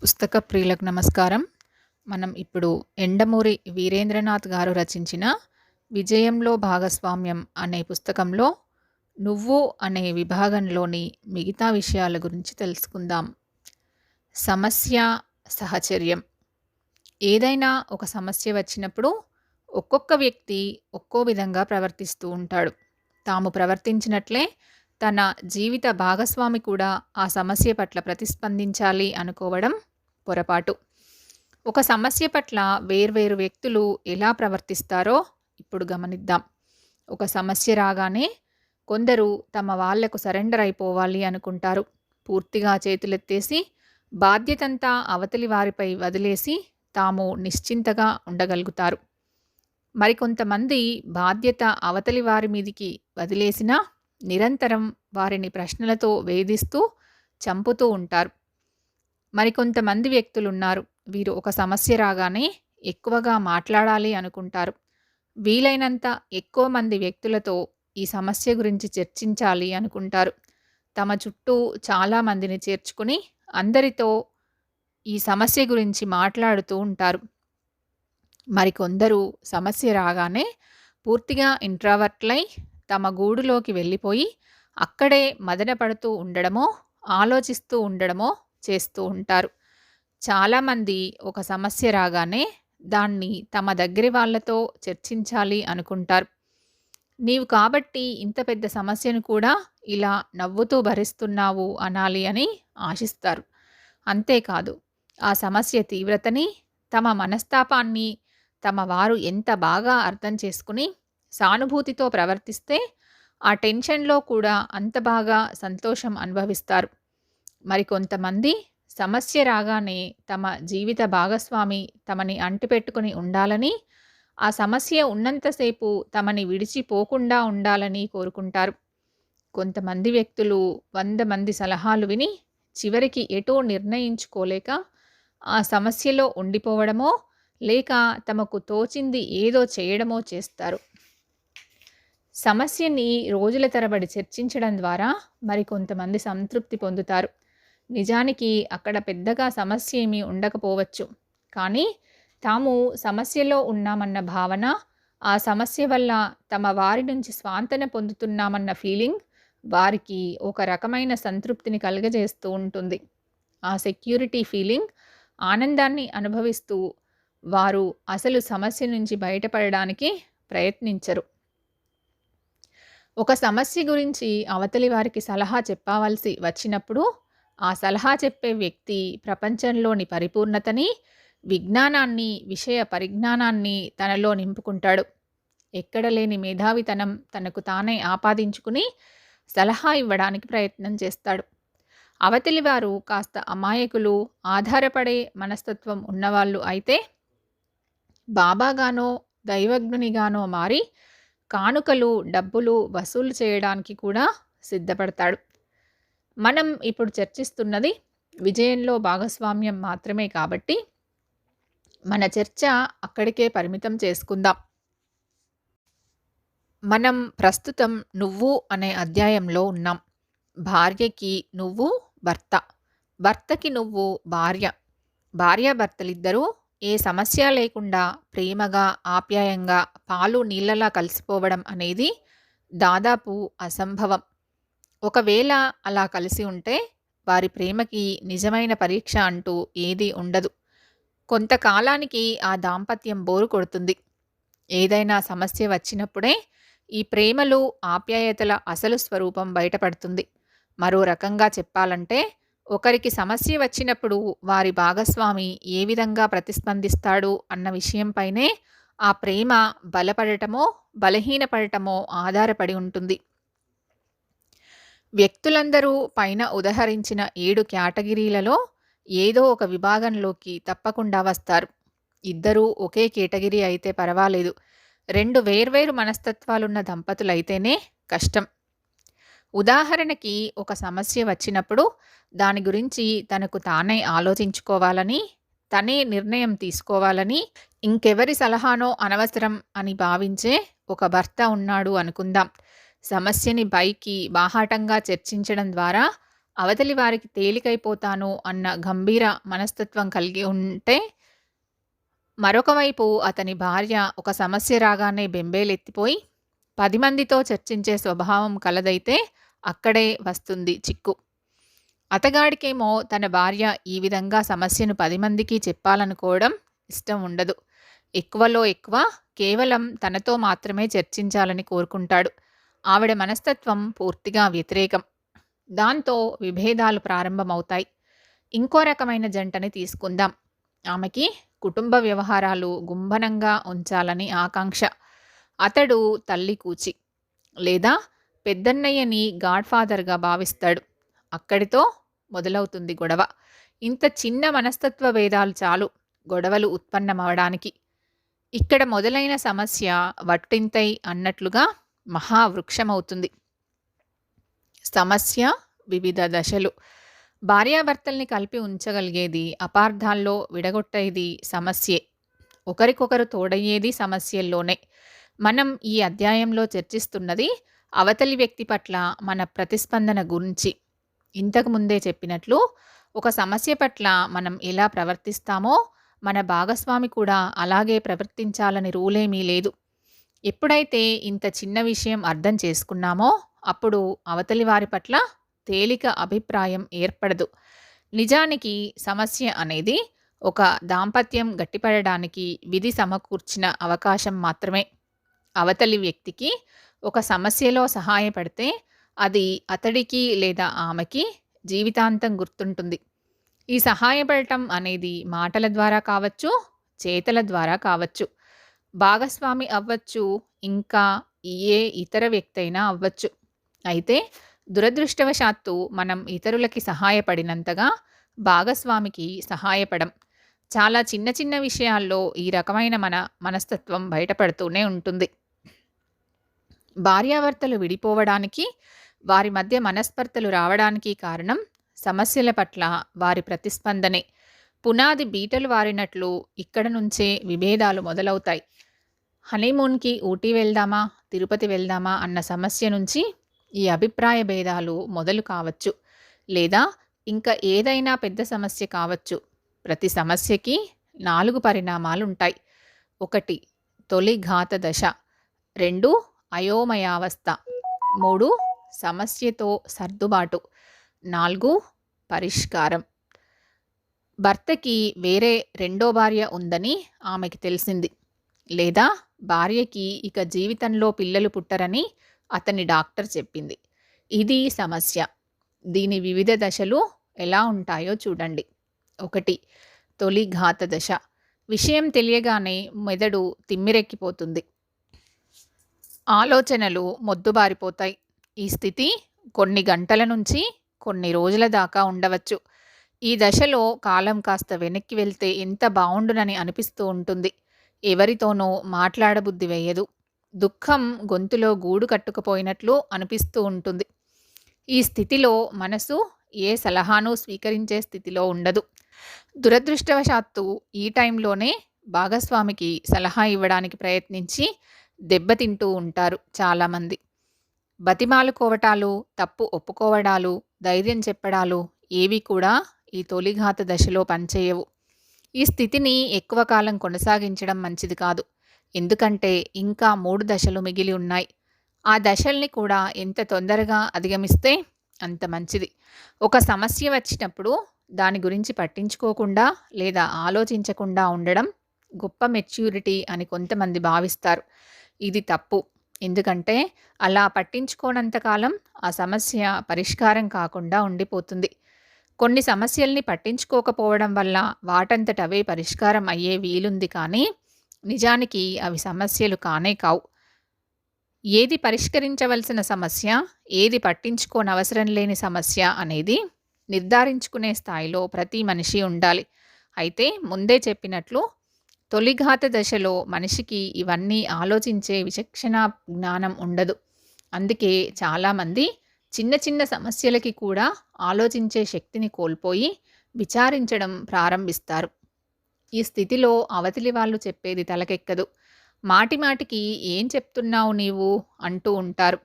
పుస్తక ప్రియులకు నమస్కారం. మనం ఇప్పుడు ఎండమూరి వీరేంద్రనాథ్ గారు రచించిన 'విజయంలో భాగస్వామ్యం' అనే పుస్తకంలో 'నువ్వు' అనే విభాగంలోని మిగతా విషయాల గురించి తెలుసుకుందాం. సమస్య, సహచర్యం. ఏదైనా ఒక సమస్య వచ్చినప్పుడు ఒక్కొక్క వ్యక్తి ఒక్కో విధంగా ప్రవర్తిస్తూ ఉంటాడు. తాము ప్రవర్తించినట్లే తన జీవిత భాగస్వామి కూడా ఆ సమస్య పట్ల ప్రతిస్పందించాలి అనుకోవడం పొరపాటు. ఒక సమస్య పట్ల వేర్వేరు వ్యక్తులు ఎలా ప్రవర్తిస్తారో ఇప్పుడు గమనిద్దాం. ఒక సమస్య రాగానే కొందరు తమ వాళ్లకు సరెండర్ అయిపోవాలి అనుకుంటారు. పూర్తిగా చేతులెత్తేసి బాధ్యతంతా అవతలి వారిపై వదిలేసి తాము నిశ్చింతగా ఉండగలుగుతారు. మరికొంతమంది బాధ్యత అవతలి వారి మీదికి వదిలేసినా నిరంతరం వారిని ప్రశ్నలతో వేధిస్తూ చంపుతూ ఉంటారు. మరికొంతమంది వ్యక్తులున్నారు. వీరు ఒక సమస్య రాగానే ఎక్కువగా మాట్లాడాలి అనుకుంటారు. వీలైనంత ఎక్కువ మంది వ్యక్తులతో ఈ సమస్య గురించి చర్చించాలి అనుకుంటారు. తమ చుట్టూ చాలా మందిని చేర్చుకుని అందరితో ఈ సమస్య గురించి మాట్లాడుతూ ఉంటారు. మరికొందరు సమస్య రాగానే పూర్తిగా ఇంట్రావర్ట్లై తమ గూడులోకి వెళ్ళిపోయి అక్కడే మదనపడుతూ ఉండడమో ఆలోచిస్తూ ఉండడమో చేస్తూ ఉంటారు. చాలామంది ఒక సమస్య రాగానే దాన్ని తమ దగ్గరి వాళ్ళతో చర్చించాలి అనుకుంటారు. నీవు కాబట్టి ఇంత పెద్ద సమస్యను కూడా ఇలా నవ్వుతూ భరిస్తున్నావు అనాలి అని ఆశిస్తారు. అంతేకాదు ఆ సమస్య తీవ్రతని, తమ మనస్తాపాన్ని తమ వారు ఎంత బాగా అర్థం చేసుకుని సానుభూతితో ప్రవర్తిస్తే ఆ టెన్షన్లో కూడా అంత బాగా సంతోషం అనుభవిస్తారు. మరికొంతమంది సమస్య రాగానే తమ జీవిత భాగస్వామి తమని అంటిపెట్టుకుని ఉండాలని, ఆ సమస్య ఉన్నంతసేపు తమని విడిచిపోకుండా ఉండాలని కోరుకుంటారు. కొంతమంది వ్యక్తులు 100 మంది సలహాలు విని చివరికి ఎటూ నిర్ణయించుకోలేక ఆ సమస్యలో ఉండిపోవడమో లేక తమకు తోచింది ఏదో చేయడమో చేస్తారు. సమస్యని రోజుల తరబడి చర్చించడం ద్వారా మరికొంతమంది సంతృప్తి పొందుతారు. నిజానికి అక్కడ పెద్దగా సమస్య ఏమీ ఉండకపోవచ్చు. కానీ తాము సమస్యలో ఉన్నామన్న భావన, ఆ సమస్య వల్ల తమ వారి నుంచి స్వాంతన పొందుతున్నామన్న ఫీలింగ్ వారికి ఒక రకమైన సంతృప్తిని కలుగజేస్తూ ఉంటుంది. ఆ సెక్యూరిటీ ఫీలింగ్, ఆనందాన్ని అనుభవిస్తూ వారు అసలు సమస్య నుంచి బయటపడడానికి ప్రయత్నించరు. ఒక సమస్య గురించి అవతలి వారికి సలహా చెప్పవలసి వచ్చినప్పుడు ఆ సలహా చెప్పే వ్యక్తి ప్రపంచంలోని పరిపూర్ణతని, విజ్ఞానాన్ని, విషయ పరిజ్ఞానాన్ని తనలో నింపుకుంటాడు. ఎక్కడ లేని మేధావితనం తనకు తానే ఆపాదించుకుని సలహా ఇవ్వడానికి ప్రయత్నం చేస్తాడు. అవతలి వారు కాస్త అమాయకులు, ఆధారపడే మనస్తత్వం ఉన్నవాళ్ళు అయితే బాబాగానో దైవజ్ఞునిగానో మారి కానుకలు, డబ్బులు వసూలు చేయడానికి కూడా సిద్ధపడతాడు. మనం ఇప్పుడు చర్చిస్తున్నది విజయంలో భాగస్వామ్యం మాత్రమే కాబట్టి మన చర్చ అక్కడికే పరిమితం చేసుకుందాం. మనం ప్రస్తుతం 'నువ్వు' అనే అధ్యాయంలో ఉన్నాం. భార్యకి నువ్వు భర్త, భర్తకి నువ్వు భార్య. భార్యాభర్తలిద్దరూ ఏ సమస్య లేకుండా ప్రేమగా, ఆప్యాయంగా పాలు నీళ్ళలా కలిసిపోవడం అనేది దాదాపు అసంభవం. ఒకవేళ అలా కలిసి ఉంటే వారి ప్రేమకి నిజమైన పరీక్ష అంటూ ఏదీ ఉండదు. కొంతకాలానికి ఆ దాంపత్యం బోరు కొడుతుంది. ఏదైనా సమస్య వచ్చినప్పుడే ఈ ప్రేమలు, ఆప్యాయతల అసలు స్వరూపం బయటపడుతుంది. మరో రకంగా చెప్పాలంటే ఒకరికి సమస్య వచ్చినప్పుడు వారి భాగస్వామి ఏ విధంగా ప్రతిస్పందిస్తాడు అన్న విషయంపైనే ఆ ప్రేమ బలపడటమో బలహీనపడటమో ఆధారపడి ఉంటుంది. వ్యక్తులందరూ పైన ఉదహరించిన 7 కేటగిరీలలో ఏదో ఒక విభాగంలోకి తప్పకుండా వస్తారు. ఇద్దరూ ఒకే కేటగిరీ అయితే పర్వాలేదు. 2 వేర్వేరు మనస్తత్వాలున్న దంపతులైతేనే కష్టం. ఉదాహరణకి ఒక సమస్య వచ్చినప్పుడు దాని గురించి తనకు తానే ఆలోచించుకోవాలని, తనే నిర్ణయం తీసుకోవాలని, ఇంకెవరి సలహానో అనవసరం అని భావించే ఒక భర్త ఉన్నాడు అనుకుందాం. సమస్యని పైకి బాహాటంగా చర్చించడం ద్వారా అవతలి వారికి తేలికైపోతాను అన్న గంభీర మనస్తత్వం కలిగి ఉంటే, మరొక వైపు అతని భార్య ఒక సమస్య రాగానే బెంబేలెత్తిపోయి 10 మందితో చర్చించే స్వభావం కలదైతే అక్కడే వస్తుంది చిక్కు. అతగాడికేమో తన భార్య ఈ విధంగా సమస్యను 10 మందికి చెప్పాలనుకోవడం ఇష్టం ఉండదు. ఎక్కువలో ఎక్కువ కేవలం తనతో మాత్రమే చర్చించాలని కోరుకుంటాడు. ఆవిడ మనస్తత్వం పూర్తిగా వ్యతిరేకం. దాంతో విభేదాలు ప్రారంభమవుతాయి. ఇంకో రకమైన జంటని తీసుకుందాం. ఆమెకి కుటుంబ వ్యవహారాలు గుంభనంగా ఉంచాలని ఆకాంక్ష. అతడు తల్లి కూచి లేదా పెద్దన్నయ్యని గాడ్‌ఫాదర్‌గా భావిస్తాడు. అక్కడితో మొదలవుతుంది గొడవ. ఇంత చిన్న మనస్తత్వ భేదాలు చాలు గొడవలు ఉత్పన్నమవడానికి. ఇక్కడ మొదలైన సమస్య వట్టింతై అన్నట్లుగా మహావృక్షమవుతుంది. సమస్య వివిధ దశలు. భార్యాభర్తల్ని కలిపి ఉంచగలిగేది, అపార్థాల్లో విడగొట్టేది సమస్యే. ఒకరికొకరు తోడయ్యేది సమస్యల్లోనే. మనం ఈ అధ్యాయంలో చర్చిస్తున్నది అవతలి వ్యక్తి పట్ల మన ప్రతిస్పందన గురించి. ఇంతకు ముందే చెప్పినట్లు ఒక సమస్య పట్ల మనం ఎలా ప్రవర్తిస్తామో మన భాగస్వామి కూడా అలాగే ప్రవర్తించాలని రూలేమీ లేదు. ఎప్పుడైతే ఇంత చిన్న విషయం అర్థం చేసుకున్నామో అప్పుడు అవతలి వారి పట్ల తేలిక అభిప్రాయం ఏర్పడదు. నిజానికి సమస్య అనేది ఒక దాంపత్యం గట్టిపడడానికి విధి సమకూర్చిన అవకాశం మాత్రమే. అవతలి వ్యక్తికి ఒక సమస్యలో సహాయపడితే అది అతడికి లేదా ఆమెకి జీవితాంతం గుర్తుంటుంది. ఈ సహాయపడటం అనేది మాటల ద్వారా కావచ్చు, చేతల ద్వారా కావచ్చు. భాగస్వామి అవ్వచ్చు, ఇంకా ఏ ఇతర వ్యక్తి అయినా అవ్వచ్చు. అయితే దురదృష్టవశాత్తు మనం ఇతరులకి సహాయపడినంతగా భాగస్వామికి సహాయపడం. చాలా చిన్న చిన్న విషయాల్లో ఈ రకమైన మనస్తత్వం బయటపడుతూనే ఉంటుంది. భార్యాభర్తలు విడిపోవడానికి, వారి మధ్య మనస్పర్ధలు రావడానికి కారణం సమస్యల పట్ల వారి ప్రతిస్పందనే. పునాది బీటలు వారినట్లు ఇక్కడ నుంచే విభేదాలు మొదలవుతాయి. హనీమూన్‌కి ఊటీ వెళ్దామా, తిరుపతి వెళ్దామా అన్న సమస్య నుంచి ఈ అభిప్రాయ భేదాలు మొదలు కావచ్చు. లేదా ఇంకా ఏదైనా పెద్ద సమస్య కావచ్చు. ప్రతి సమస్యకి 4 పరిణామాలుంటాయి. 1 తొలి ఘాత దశ, 2 అయోమయావస్థ, 3 సమస్యతో సర్దుబాటు, 4 పరిష్కారం. భర్తకి వేరే రెండో భార్య ఉందని ఆమెకి తెలిసింది. లేదా భార్యకి ఇక జీవితంలో పిల్లలు పుట్టరని అతని డాక్టర్ చెప్పింది. ఇది సమస్య. దీని వివిధ దశలు ఎలా ఉంటాయో చూడండి. 1 తొలి ఘాత దశ. విషయం తెలియగానే మెదడు తిమ్మిరెక్కిపోతుంది. ఆలోచనలు మొద్దుబారిపోతాయి. ఈ స్థితి కొన్ని గంటల నుంచి కొన్ని రోజుల దాకా ఉండవచ్చు. ఈ దశలో కాలం కాస్త వెనక్కి వెళ్తే ఎంత బావుండునని అనిపిస్తూ ఉంటుంది. ఎవరితోనూ మాట్లాడబుద్ధి వేయదు. దుఃఖం గొంతులో గూడు కట్టుకుపోయినట్లు అనిపిస్తూ ఉంటుంది. ఈ స్థితిలో మనసు ఏ సలహాను స్వీకరించే స్థితిలో ఉండదు. దురదృష్టవశాత్తు ఈ టైంలోనే భాగస్వామికి సలహా ఇవ్వడానికి ప్రయత్నించి దెబ్బతింటూ ఉంటారు చాలామంది. బతిమాలుకోవటాలు, తప్పు ఒప్పుకోవడాలు, ధైర్యం చెప్పడాలు ఏవి కూడా ఈ తొలిఘాత దశలో పనిచేయవు. ఈ స్థితిని ఎక్కువ కాలం కొనసాగించడం మంచిది కాదు. ఎందుకంటే ఇంకా 3 దశలు మిగిలి ఉన్నాయి. ఆ దశల్ని కూడా ఎంత తొందరగా అధిగమిస్తే అంత మంచిది. ఒక సమస్య వచ్చినప్పుడు దాని గురించి పట్టించుకోకుండా లేదా ఆలోచించకుండా ఉండడం గొప్ప మెచ్యూరిటీ అని కొంతమంది భావిస్తారు. ఇది తప్పు. ఎందుకంటే అలా పట్టించుకోనంతకాలం ఆ సమస్య పరిష్కారం కాకుండా ఉండిపోతుంది. కొన్ని సమస్యల్ని పట్టించుకోకపోవడం వల్ల వాటంతట అవే పరిష్కారం అయ్యే వీలుంది, కానీ నిజానికి అవి సమస్యలు కానే కావు. ఏది పరిష్కరించవలసిన సమస్య, ఏది పట్టించుకోనవసరం లేని సమస్య అనేది నిర్ధారించుకునే స్థాయిలో ప్రతి మనిషి ఉండాలి. అయితే ముందే చెప్పినట్లు తొలిఘాత దశలో మనిషికి ఇవన్నీ ఆలోచించే విచక్షణ జ్ఞానం ఉండదు. అందుకే చాలామంది చిన్న చిన్న సమస్యలకి కూడా ఆలోచించే శక్తిని కోల్పోయి విచారించడం ప్రారంభిస్తారు. ఈ స్థితిలో అవతలి వాళ్ళు చెప్పేది తలకెక్కదు. మాటి మాటికి "ఏం చెప్తున్నావు నీవు" అంటూ ఉంటారు.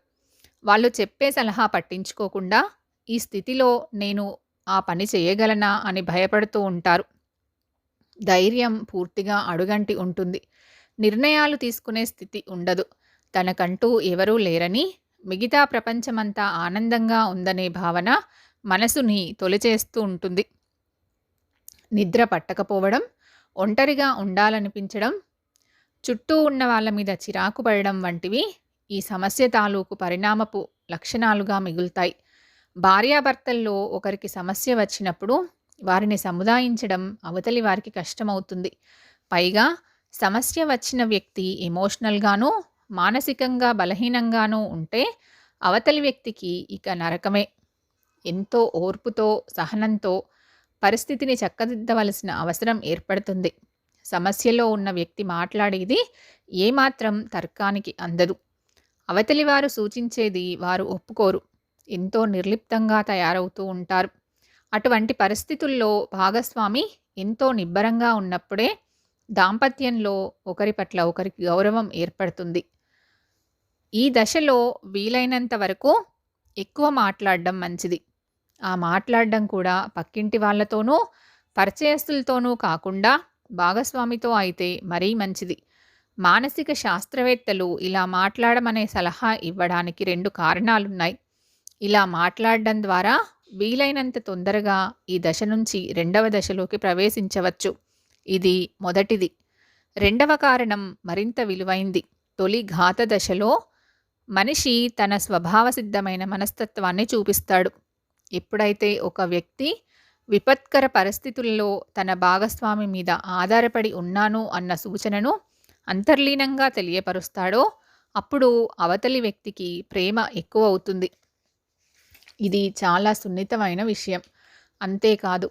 వాళ్ళు చెప్పే సలహా పట్టించుకోకుండా ఈ స్థితిలో నేను ఆ పని చేయగలనా అని భయపడుతూ ఉంటారు. ధైర్యం పూర్తిగా అడుగంటి ఉంటుంది. నిర్ణయాలు తీసుకునే స్థితి ఉండదు. తనకంటూ ఎవరూ లేరని, మిగతా ప్రపంచమంతా ఆనందంగా ఉందనే భావన మనసుని తొలిచేస్తూ ఉంటుంది. నిద్ర పట్టకపోవడం, ఒంటరిగా ఉండాలనిపించడం, చుట్టూ ఉన్న వాళ్ళ మీద చిరాకు పడడం వంటివి ఈ సమస్య తాలూకు పరిణామపు లక్షణాలుగా మిగులుతాయి. భార్యాభర్తల్లో ఒకరికి సమస్య వచ్చినప్పుడు వారిని సముదాయించడం అవతలి వారికి కష్టమవుతుంది. పైగా సమస్య వచ్చిన వ్యక్తి ఎమోషనల్గానూ, మానసికంగా బలహీనంగానూ ఉంటే అవతలి వ్యక్తికి ఇక నరకమే. ఎంతో ఓర్పుతో, సహనంతో పరిస్థితిని చక్కదిద్దవలసిన అవసరం ఏర్పడుతుంది. సమస్యలో ఉన్న వ్యక్తి మాట్లాడేది ఏమాత్రం తర్కానికి అందదు. అవతలివారు సూచించేది వారు ఒప్పుకోరు. ఎంతో నిర్లిప్తంగా తయారవుతూ ఉంటారు. అటువంటి పరిస్థితుల్లో భాగస్వామి ఎంతో నిబ్బరంగా ఉన్నప్పుడే దాంపత్యంలో ఒకరి పట్ల ఒకరికి గౌరవం ఏర్పడుతుంది. ఈ దశలో వీలైనంత వరకు ఎక్కువ మాట్లాడడం మంచిది. ఆ మాట్లాడడం కూడా పక్కింటి వాళ్ళతోనూ, పరిచయస్తులతోనూ కాకుండా భాగస్వామితో అయితే మరీ మంచిది. మానసిక శాస్త్రవేత్తలు ఇలా మాట్లాడమనే సలహా ఇవ్వడానికి 2 కారణాలున్నాయి. ఇలా మాట్లాడడం ద్వారా వీలైనంత తొందరగా ఈ దశ నుంచి 2వ దశలోకి ప్రవేశించవచ్చు. ఇది మొదటిది. 2వ కారణం మరింత విలువైంది. తొలి ఘాత దశలో మనిషి తన స్వభావసిద్ధమైన మనస్తత్వాన్ని చూపిస్తాడు. ఎప్పుడైతే ఒక వ్యక్తి విపత్కర పరిస్థితుల్లో తన భాగస్వామి మీద ఆధారపడి ఉన్నాను అన్న సూచనను అంతర్లీనంగా తెలియపరుస్తాడో అప్పుడు అవతలి వ్యక్తికి ప్రేమ ఎక్కువ అవుతుంది. ఇది చాలా సున్నితమైన విషయం. అంతేకాదు,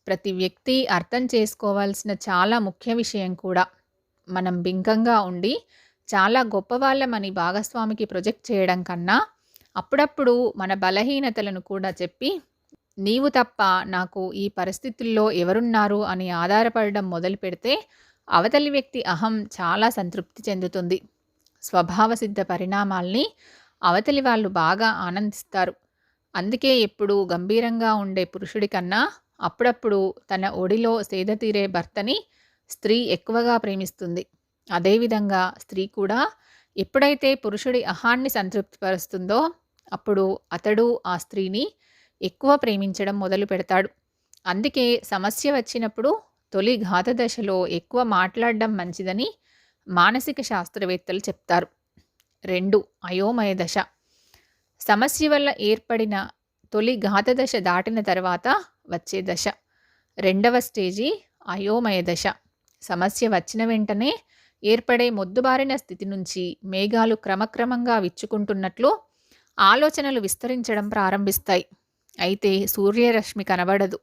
ప్రతి వ్యక్తి అర్థం చేసుకోవాల్సిన చాలా ముఖ్య విషయం కూడా. మనం బింకంగా ఉండి చాలా గొప్పవాళ్ళమని భాగస్వామికి ప్రొజెక్ట్ చేయడం కన్నా అప్పుడప్పుడు మన బలహీనతలను కూడా చెప్పి, నీవు తప్ప నాకు ఈ పరిస్థితుల్లో ఎవరున్నారు అని ఆధారపడడం మొదలు పెడితే అవతలి వ్యక్తి అహం చాలా సంతృప్తి చెందుతుంది. స్వభావసిద్ధ పరిణామాల్ని అవతలి వాళ్ళు బాగా ఆనందిస్తారు. అందుకే ఎప్పుడూ గంభీరంగా ఉండే పురుషుడి కన్నా అప్పుడప్పుడు తన ఒడిలో సేద తీరే భర్తని స్త్రీ ఎక్కువగా ప్రేమిస్తుంది. అదేవిధంగా స్త్రీ కూడా ఎప్పుడైతే పురుషుడి అహాన్ని సంతృప్తిపరుస్తుందో అప్పుడు అతడు ఆ స్త్రీని ఎక్కువ ప్రేమించడం మొదలు పెడతాడు. అందుకే సమస్య వచ్చినప్పుడు తొలి ఘాత దశలో ఎక్కువ మాట్లాడడం మంచిదని మానసిక శాస్త్రవేత్తలు చెప్తారు. 2. అయోమయ దశ. సమస్య వల్ల ఏర్పడిన తొలి ఘాత దశ దాటిన తర్వాత వచ్చే దశ. 2వ స్టేజీ అయోమయ దశ. సమస్య వచ్చిన వెంటనే ఏర్పడే మొద్దుబారిన స్థితి నుంచి మేఘాలు క్రమక్రమంగా విచ్చుకుంటున్నట్లు ఆలోచనలు విస్తరించడం ప్రారంభిస్తాయి. అయితే సూర్యరశ్మి కనబడదు.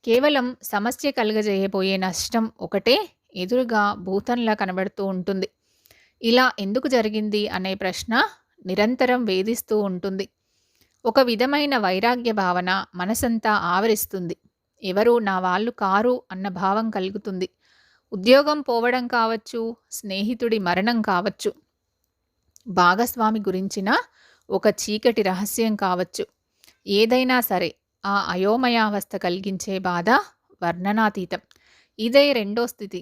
కేవలం సమస్య కలుగజేయబోయే నష్టం ఒకటే ఎదురుగా భూతంలా కనబడుతూ ఉంటుంది. ఇలా ఎందుకు జరిగింది అనే ప్రశ్న నిరంతరం వేధిస్తూ ఉంటుంది. ఒక విధమైన వైరాగ్య భావన మనసంతా ఆవరిస్తుంది. ఎవరు నా వాళ్ళు కారు అన్న భావం కలుగుతుంది. ఉద్యోగం పోవడం కావచ్చు, స్నేహితుడి మరణం కావచ్చు, భాగస్వామి గురించిన ఒక చీకటి రహస్యం కావచ్చు. ఏదైనా సరే ఆ అయోమయావస్థ కలిగించే బాధ వర్ణనాతీతం. ఇదే 2వ స్థితి.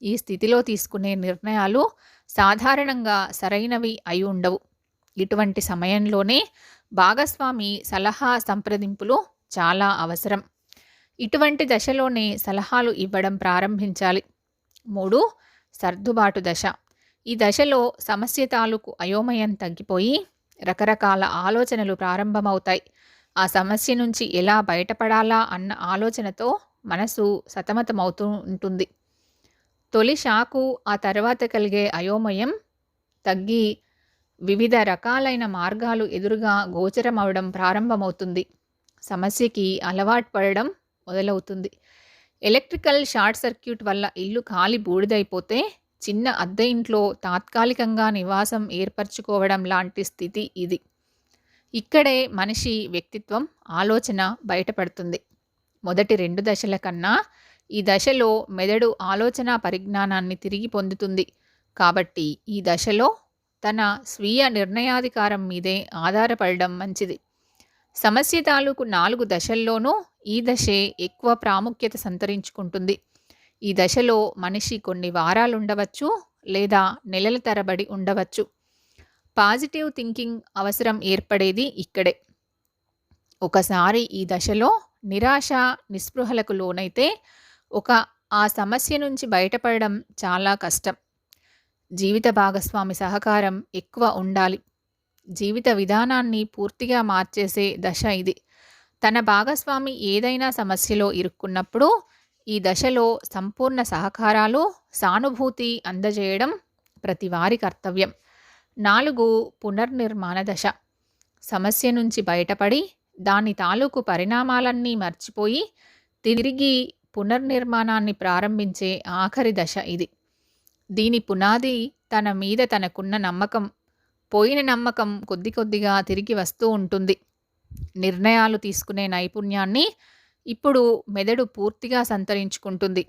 ఈ స్థితిలో తీసుకునే నిర్ణయాలు సాధారణంగా సరైనవి అయి ఉండవు. ఇటువంటి సమయంలోనే భాగస్వామి సలహా సంప్రదింపులు చాలా అవసరం. ఇటువంటి దశలోనే సలహాలు ఇవ్వడం ప్రారంభించాలి. 3. సర్దుబాటు దశ. ఈ దశలో సమస్య తాలూకు అయోమయం తగ్గిపోయి రకరకాల ఆలోచనలు ప్రారంభమవుతాయి. ఆ సమస్య నుంచి ఎలా బయటపడాలా అన్న ఆలోచనతో మనసు సతమతమవుతూ ఉంటుంది. తొలి షాకు, ఆ తర్వాత కలిగే అయోమయం తగ్గి వివిధ రకాలైన మార్గాలు ఎదురుగా గోచరమవడం ప్రారంభమవుతుంది. సమస్యకి అలవాటు పడడం మొదలవుతుంది. ఎలక్ట్రికల్ షార్ట్ సర్క్యూట్ వల్ల ఇల్లు కాలి బూడిదైపోతే చిన్న అద్దె ఇంట్లో తాత్కాలికంగా నివాసం ఏర్పరచుకోవడం లాంటి స్థితి ఇది. ఇక్కడే మనిషి వ్యక్తిత్వం, ఆలోచన బయటపడుతుంది. మొదటి 2 దశల కన్నా ఈ దశలో మెదడు ఆలోచన పరిజ్ఞానాన్ని తిరిగి పొందుతుంది. కాబట్టి ఈ దశలో తన స్వీయ నిర్ణయాధికారం మీదే ఆధారపడడం మంచిది. సమస్య తాలూకు 4 దశల్లోనూ ఈ దశే ఎక్కువ ప్రాముఖ్యత సంతరించుకుంటుంది. ఈ దశలో మనిషి కొన్ని వారాలుండవచ్చు లేదా నెలల తరబడి ఉండవచ్చు. పాజిటివ్ థింకింగ్ అవసరం ఏర్పడేది ఇక్కడే. ఒకసారి ఈ దశలో నిరాశ, నిస్పృహలకు లోనైతే ఒక ఆ సమస్య నుంచి బయటపడడం చాలా కష్టం. జీవిత భాగస్వామి సహకారం ఎక్కువ ఉండాలి. జీవిత విధానాన్ని పూర్తిగా మార్చేసే దశ ఇది. తన భాగస్వామి ఏదైనా సమస్యలో ఇరుక్కున్నప్పుడు ఈ దశలో సంపూర్ణ సహకారాలు, సానుభూతి అందజేయడం ప్రతి వారి కర్తవ్యం. 4 పునర్నిర్మాణ దశ. సమస్య నుంచి బయటపడి దాని తాలూకు పరిణామాలన్నీ మర్చిపోయి తిరిగి పునర్నిర్మాణాన్ని ప్రారంభించే ఆఖరి దశ ఇది. దీని పునాది తన మీద తనకున్న నమ్మకం. పోయిన నమ్మకం కొద్ది కొద్దిగా తిరిగి వస్తూ ఉంటుంది. నిర్ణయాలు తీసుకునే నైపుణ్యాన్ని ఇప్పుడు మెదడు పూర్తిగా సంతరించుకుంటుంది.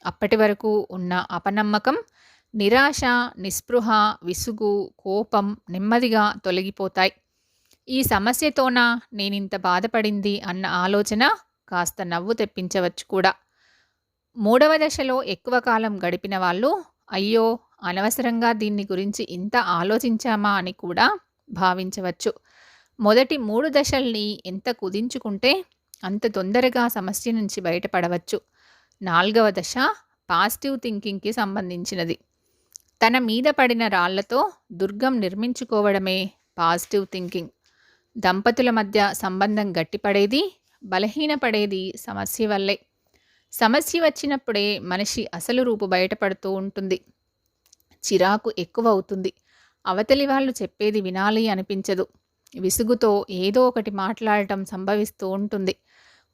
అప్పటి వరకు ఉన్న అపనమ్మకం, నిరాశ, నిస్పృహ, విసుగు, కోపం నెమ్మదిగా తొలగిపోతాయి. ఈ సమస్యతోనా నేనింత బాధపడింది అన్న ఆలోచన కాస్త నవ్వు తెప్పించవచ్చు కూడా. 3వ దశలో ఎక్కువ కాలం గడిపిన వాళ్ళు అయ్యో అనవసరంగా దీన్ని గురించి ఇంత ఆలోచించామా అని కూడా భావించవచ్చు. మొదటి 3 దశల్ని ఎంత కుదించుకుంటే అంత తొందరగా సమస్య నుంచి బయటపడవచ్చు. 4వ దశ పాజిటివ్ థింకింగ్కి సంబంధించినది. తన మీద పడిన రాళ్లతో దుర్గం నిర్మించుకోవడమే పాజిటివ్ థింకింగ్. దంపతుల మధ్య సంబంధం గట్టిపడేది, బలహీనపడేది సమస్య వల్లే. సమస్య వచ్చినప్పుడే మనిషి అసలు రూపు బయటపడుతూ ఉంటుంది. చిరాకు ఎక్కువ అవుతుంది. అవతలి వాళ్ళు చెప్పేది వినాలి అనిపించదు. విసుగుతో ఏదో ఒకటి మాట్లాడటం సంభవిస్తూ ఉంటుంది.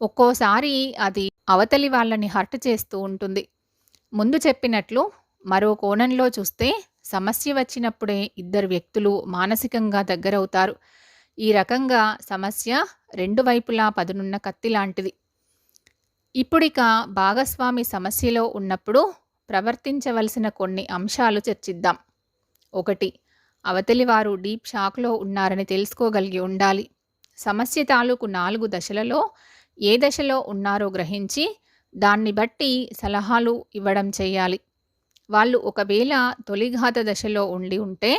ఒక్కోసారి అది అవతలి వాళ్ళని హర్ట్ చేస్తూ ఉంటుంది. ముందు చెప్పినట్లు మరో కోణంలో చూస్తే సమస్య వచ్చినప్పుడే ఇద్దరు వ్యక్తులు మానసికంగా దగ్గరవుతారు. ఈ రకంగా సమస్య 2 వైపులా పదునున్న కత్తి లాంటిది. ఇప్పుడిక భాగస్వామి సమస్యలో ఉన్నప్పుడు ప్రవర్తించవలసిన కొన్ని అంశాలు చర్చిద్దాం. 1. అవతలి వారు డీప్ షాక్లో ఉన్నారని తెలుసుకోగలిగి ఉండాలి. సమస్య తాలూకు 4 దశలలో ఏ దశలో ఉన్నారో గ్రహించి దాన్ని బట్టి సలహాలు ఇవ్వడం చేయాలి. వాళ్ళు ఒకవేళ తొలిఘాత దశలో ఉండి ఉంటే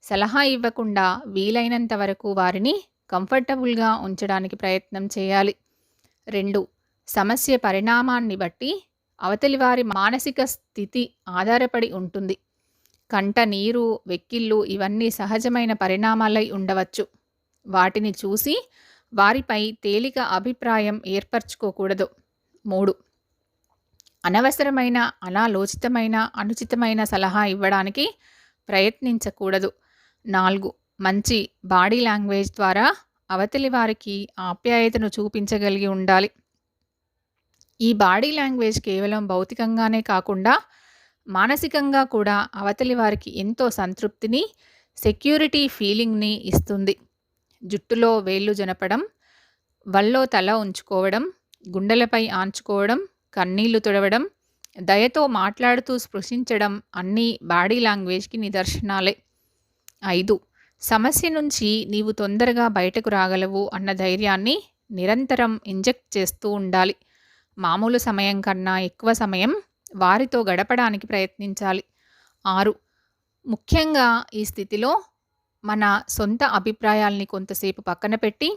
సలహా ఇవ్వకుండా వీలైనంత వరకు వారిని కంఫర్టబుల్గా ఉంచడానికి ప్రయత్నం చేయాలి. 2. సమస్య పరిణామాన్ని బట్టి అవతలి వారి మానసిక స్థితి ఆధారపడి ఉంటుంది. కంట నీరు, వెక్కిళ్ళు ఇవన్నీ సహజమైన పరిణామాలై ఉండవచ్చు. వాటిని చూసి వారిపై తేలిక అభిప్రాయం ఏర్పరచుకోకూడదు. 3. అనవసరమైన, అనాలోచితమైన, అనుచితమైన సలహా ఇవ్వడానికి ప్రయత్నించకూడదు. 4. మంచి బాడీ లాంగ్వేజ్ ద్వారా అవతలి వారికి ఆప్యాయతను చూపించగలిగి ఉండాలి. ఈ బాడీ లాంగ్వేజ్ కేవలం భౌతికంగానే కాకుండా మానసికంగా కూడా అవతలి వారికి ఎంతో సంతృప్తిని, సెక్యూరిటీ ఫీలింగ్ని ఇస్తుంది. జుట్టులో వేళ్ళు జనపడం, వల్లో తల ఉంచుకోవడం, గుండెలపై ఆంచుకోవడం, కన్నీళ్లు తుడవడం, దయతో మాట్లాడుతూ స్పృశించడం అన్నీ బాడీ లాంగ్వేజ్కి నిదర్శనాలే. 5. సమస్య నుంచి నీవు తొందరగా బయటకు రాగలవు అన్న ధైర్యాన్ని నిరంతరం ఇంజెక్ట్ చేస్తూ ఉండాలి. మామూలు సమయం కన్నా ఎక్కువ సమయం వారితో గడపడానికి ప్రయత్నించాలి. 6. ముఖ్యంగా ఈ స్థితిలో మన సొంత అభిప్రాయాల్ని కొంతసేపు పక్కన పెట్టి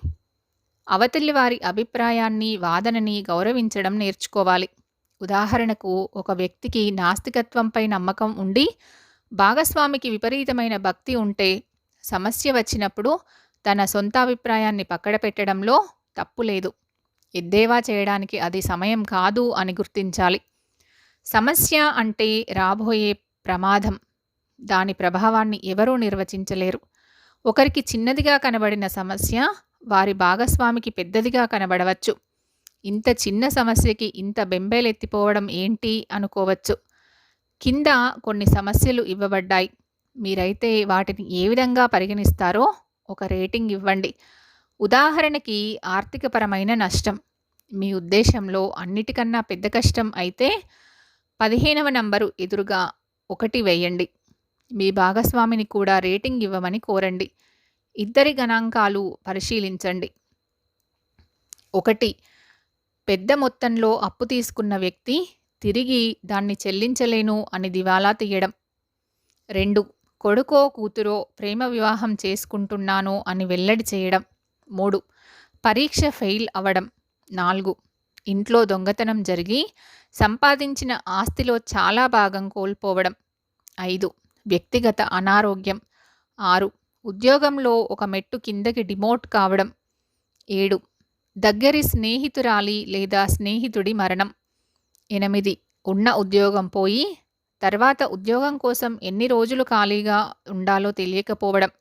అవతలి వారి అభిప్రాయాన్ని, వాదనని గౌరవించడం నేర్చుకోవాలి. ఉదాహరణకు, ఒక వ్యక్తికి నాస్తికత్వంపై నమ్మకం ఉండి భాగస్వామికి విపరీతమైన భక్తి ఉంటే సమస్య వచ్చినప్పుడు తన సొంత అభిప్రాయాన్ని పక్కన పెట్టడంలో తప్పు లేదు. ఎద్దేవా చేయడానికి అది సమయం కాదు అని గుర్తించాలి. సమస్య అంటే రాబోయే ప్రమాదం. దాని ప్రభావాన్ని ఎవరూ నిర్వచించలేరు. ఒకరికి చిన్నదిగా కనబడిన సమస్య వారి భాగస్వామికి పెద్దదిగా కనబడవచ్చు. ఇంత చిన్న సమస్యకి ఇంత బెంబేలెత్తిపోవడం ఏంటి అనుకోవచ్చు. కింద కొన్ని సమస్యలు ఇవ్వబడ్డాయి. మీరైతే వాటిని ఏ విధంగా పరిగణిస్తారో ఒక రేటింగ్ ఇవ్వండి. ఉదాహరణకి, ఆర్థికపరమైన నష్టం మీ ఉద్దేశంలో అన్నిటికన్నా పెద్ద కష్టం అయితే 15వ నంబరు ఎదురుగా 1 వేయండి. మీ భాగస్వామిని కూడా రేటింగ్ ఇవ్వమని కోరండి. ఇద్దరి గణాంకాలు పరిశీలించండి. ఒకటి, పెద్ద మొత్తంలో అప్పు తీసుకున్న వ్యక్తి తిరిగి దాన్ని చెల్లించలేను అని దివాలా తీయడం. 2, కొడుకో కూతురో ప్రేమ వివాహం చేసుకుంటున్నాను అని వెల్లడి చేయడం. 3, పరీక్ష ఫెయిల్ అవ్వడం. 4, ఇంట్లో దొంగతనం జరిగి సంపాదించిన ఆస్తిలో చాలా భాగం కోల్పోవడం. 5, వ్యక్తిగత అనారోగ్యం. 6, ఉద్యోగంలో ఒక మెట్టు కిందకి డిమోట్ కావడం. 7, దగ్గరి స్నేహితురాలి లేదా స్నేహితుడి మరణం. 8, ఉన్న ఉద్యోగం పోయి తర్వాత ఉద్యోగం కోసం ఎన్ని రోజులు ఖాళీగా ఉండాలో తెలియకపోవడం.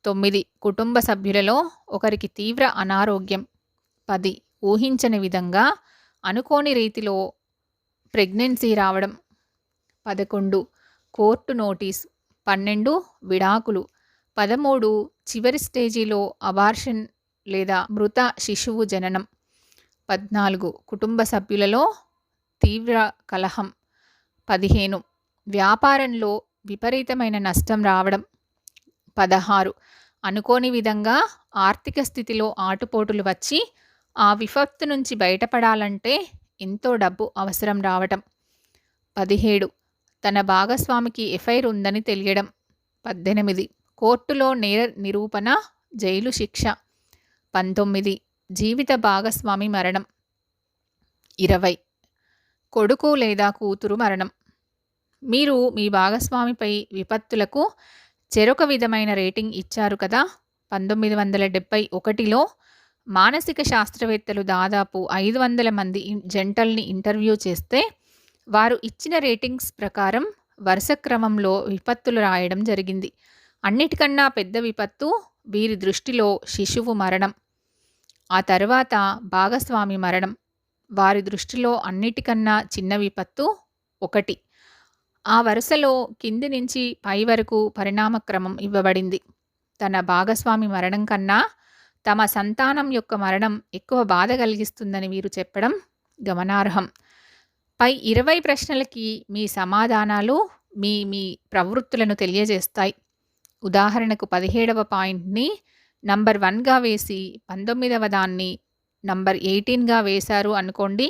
9, కుటుంబ సభ్యులలో ఒకరికి తీవ్ర అనారోగ్యం. 10, ఊహించని విధంగా అనుకోని రీతిలో ప్రెగ్నెన్సీ రావడం. 11, కోర్టు నోటీస్. 12, విడాకులు. 13, చివరి స్టేజీలో అబార్షన్ లేదా మృత శిశువు జననం. 14, కుటుంబ సభ్యులలో తీవ్ర కలహం. 15, వ్యాపారంలో విపరీతమైన నష్టం రావడం. 16, అనుకోని విధంగా ఆర్థిక స్థితిలో ఆటుపోటులు వచ్చి ఆ విపత్తు నుంచి బయటపడాలంటే ఎంతో డబ్బు అవసరం రావటం. 17, తన భాగస్వామికి ఎఫ్ఐఆర్ ఉందని తెలియడం. 18, కోర్టులో నేర నిరూపణ, జైలు శిక్ష. 19, జీవిత భాగస్వామి మరణం. 20, కొడుకు లేదా కూతురు మరణం. మీరు మీ భాగస్వామిపై విపత్తులకు చెరొక విధమైన రేటింగ్ ఇచ్చారు కదా. 1971లో మానసిక శాస్త్రవేత్తలు దాదాపు 500 మంది జంటల్ని ఇంటర్వ్యూ చేస్తే వారు ఇచ్చిన రేటింగ్స్ ప్రకారం వరుస క్రమంలో విపత్తులు రాయడం జరిగింది. అన్నిటికన్నా పెద్ద విపత్తు వీరి దృష్టిలో శిశువు మరణం, ఆ తర్వాత భాగస్వామి మరణం. వారి దృష్టిలో అన్నిటికన్నా చిన్న విపత్తు 1. ఆ వరుసలో కింది నుంచి పై వరకు పరిణామక్రమం ఇవ్వబడింది. తన భాగస్వామి మరణం కన్నా తమ సంతానం యొక్క మరణం ఎక్కువ బాధ కలిగిస్తుందని వీరు చెప్పడం గమనార్హం. పై 20 ప్రశ్నలకి మీ సమాధానాలు మీ మీ ప్రవృత్తులను తెలియజేస్తాయి. ఉదాహరణకు 17వ పాయింట్ని నంబర్ 1గా వేసి 19వ దాన్ని నంబర్ 18గా వేశారు అనుకోండి.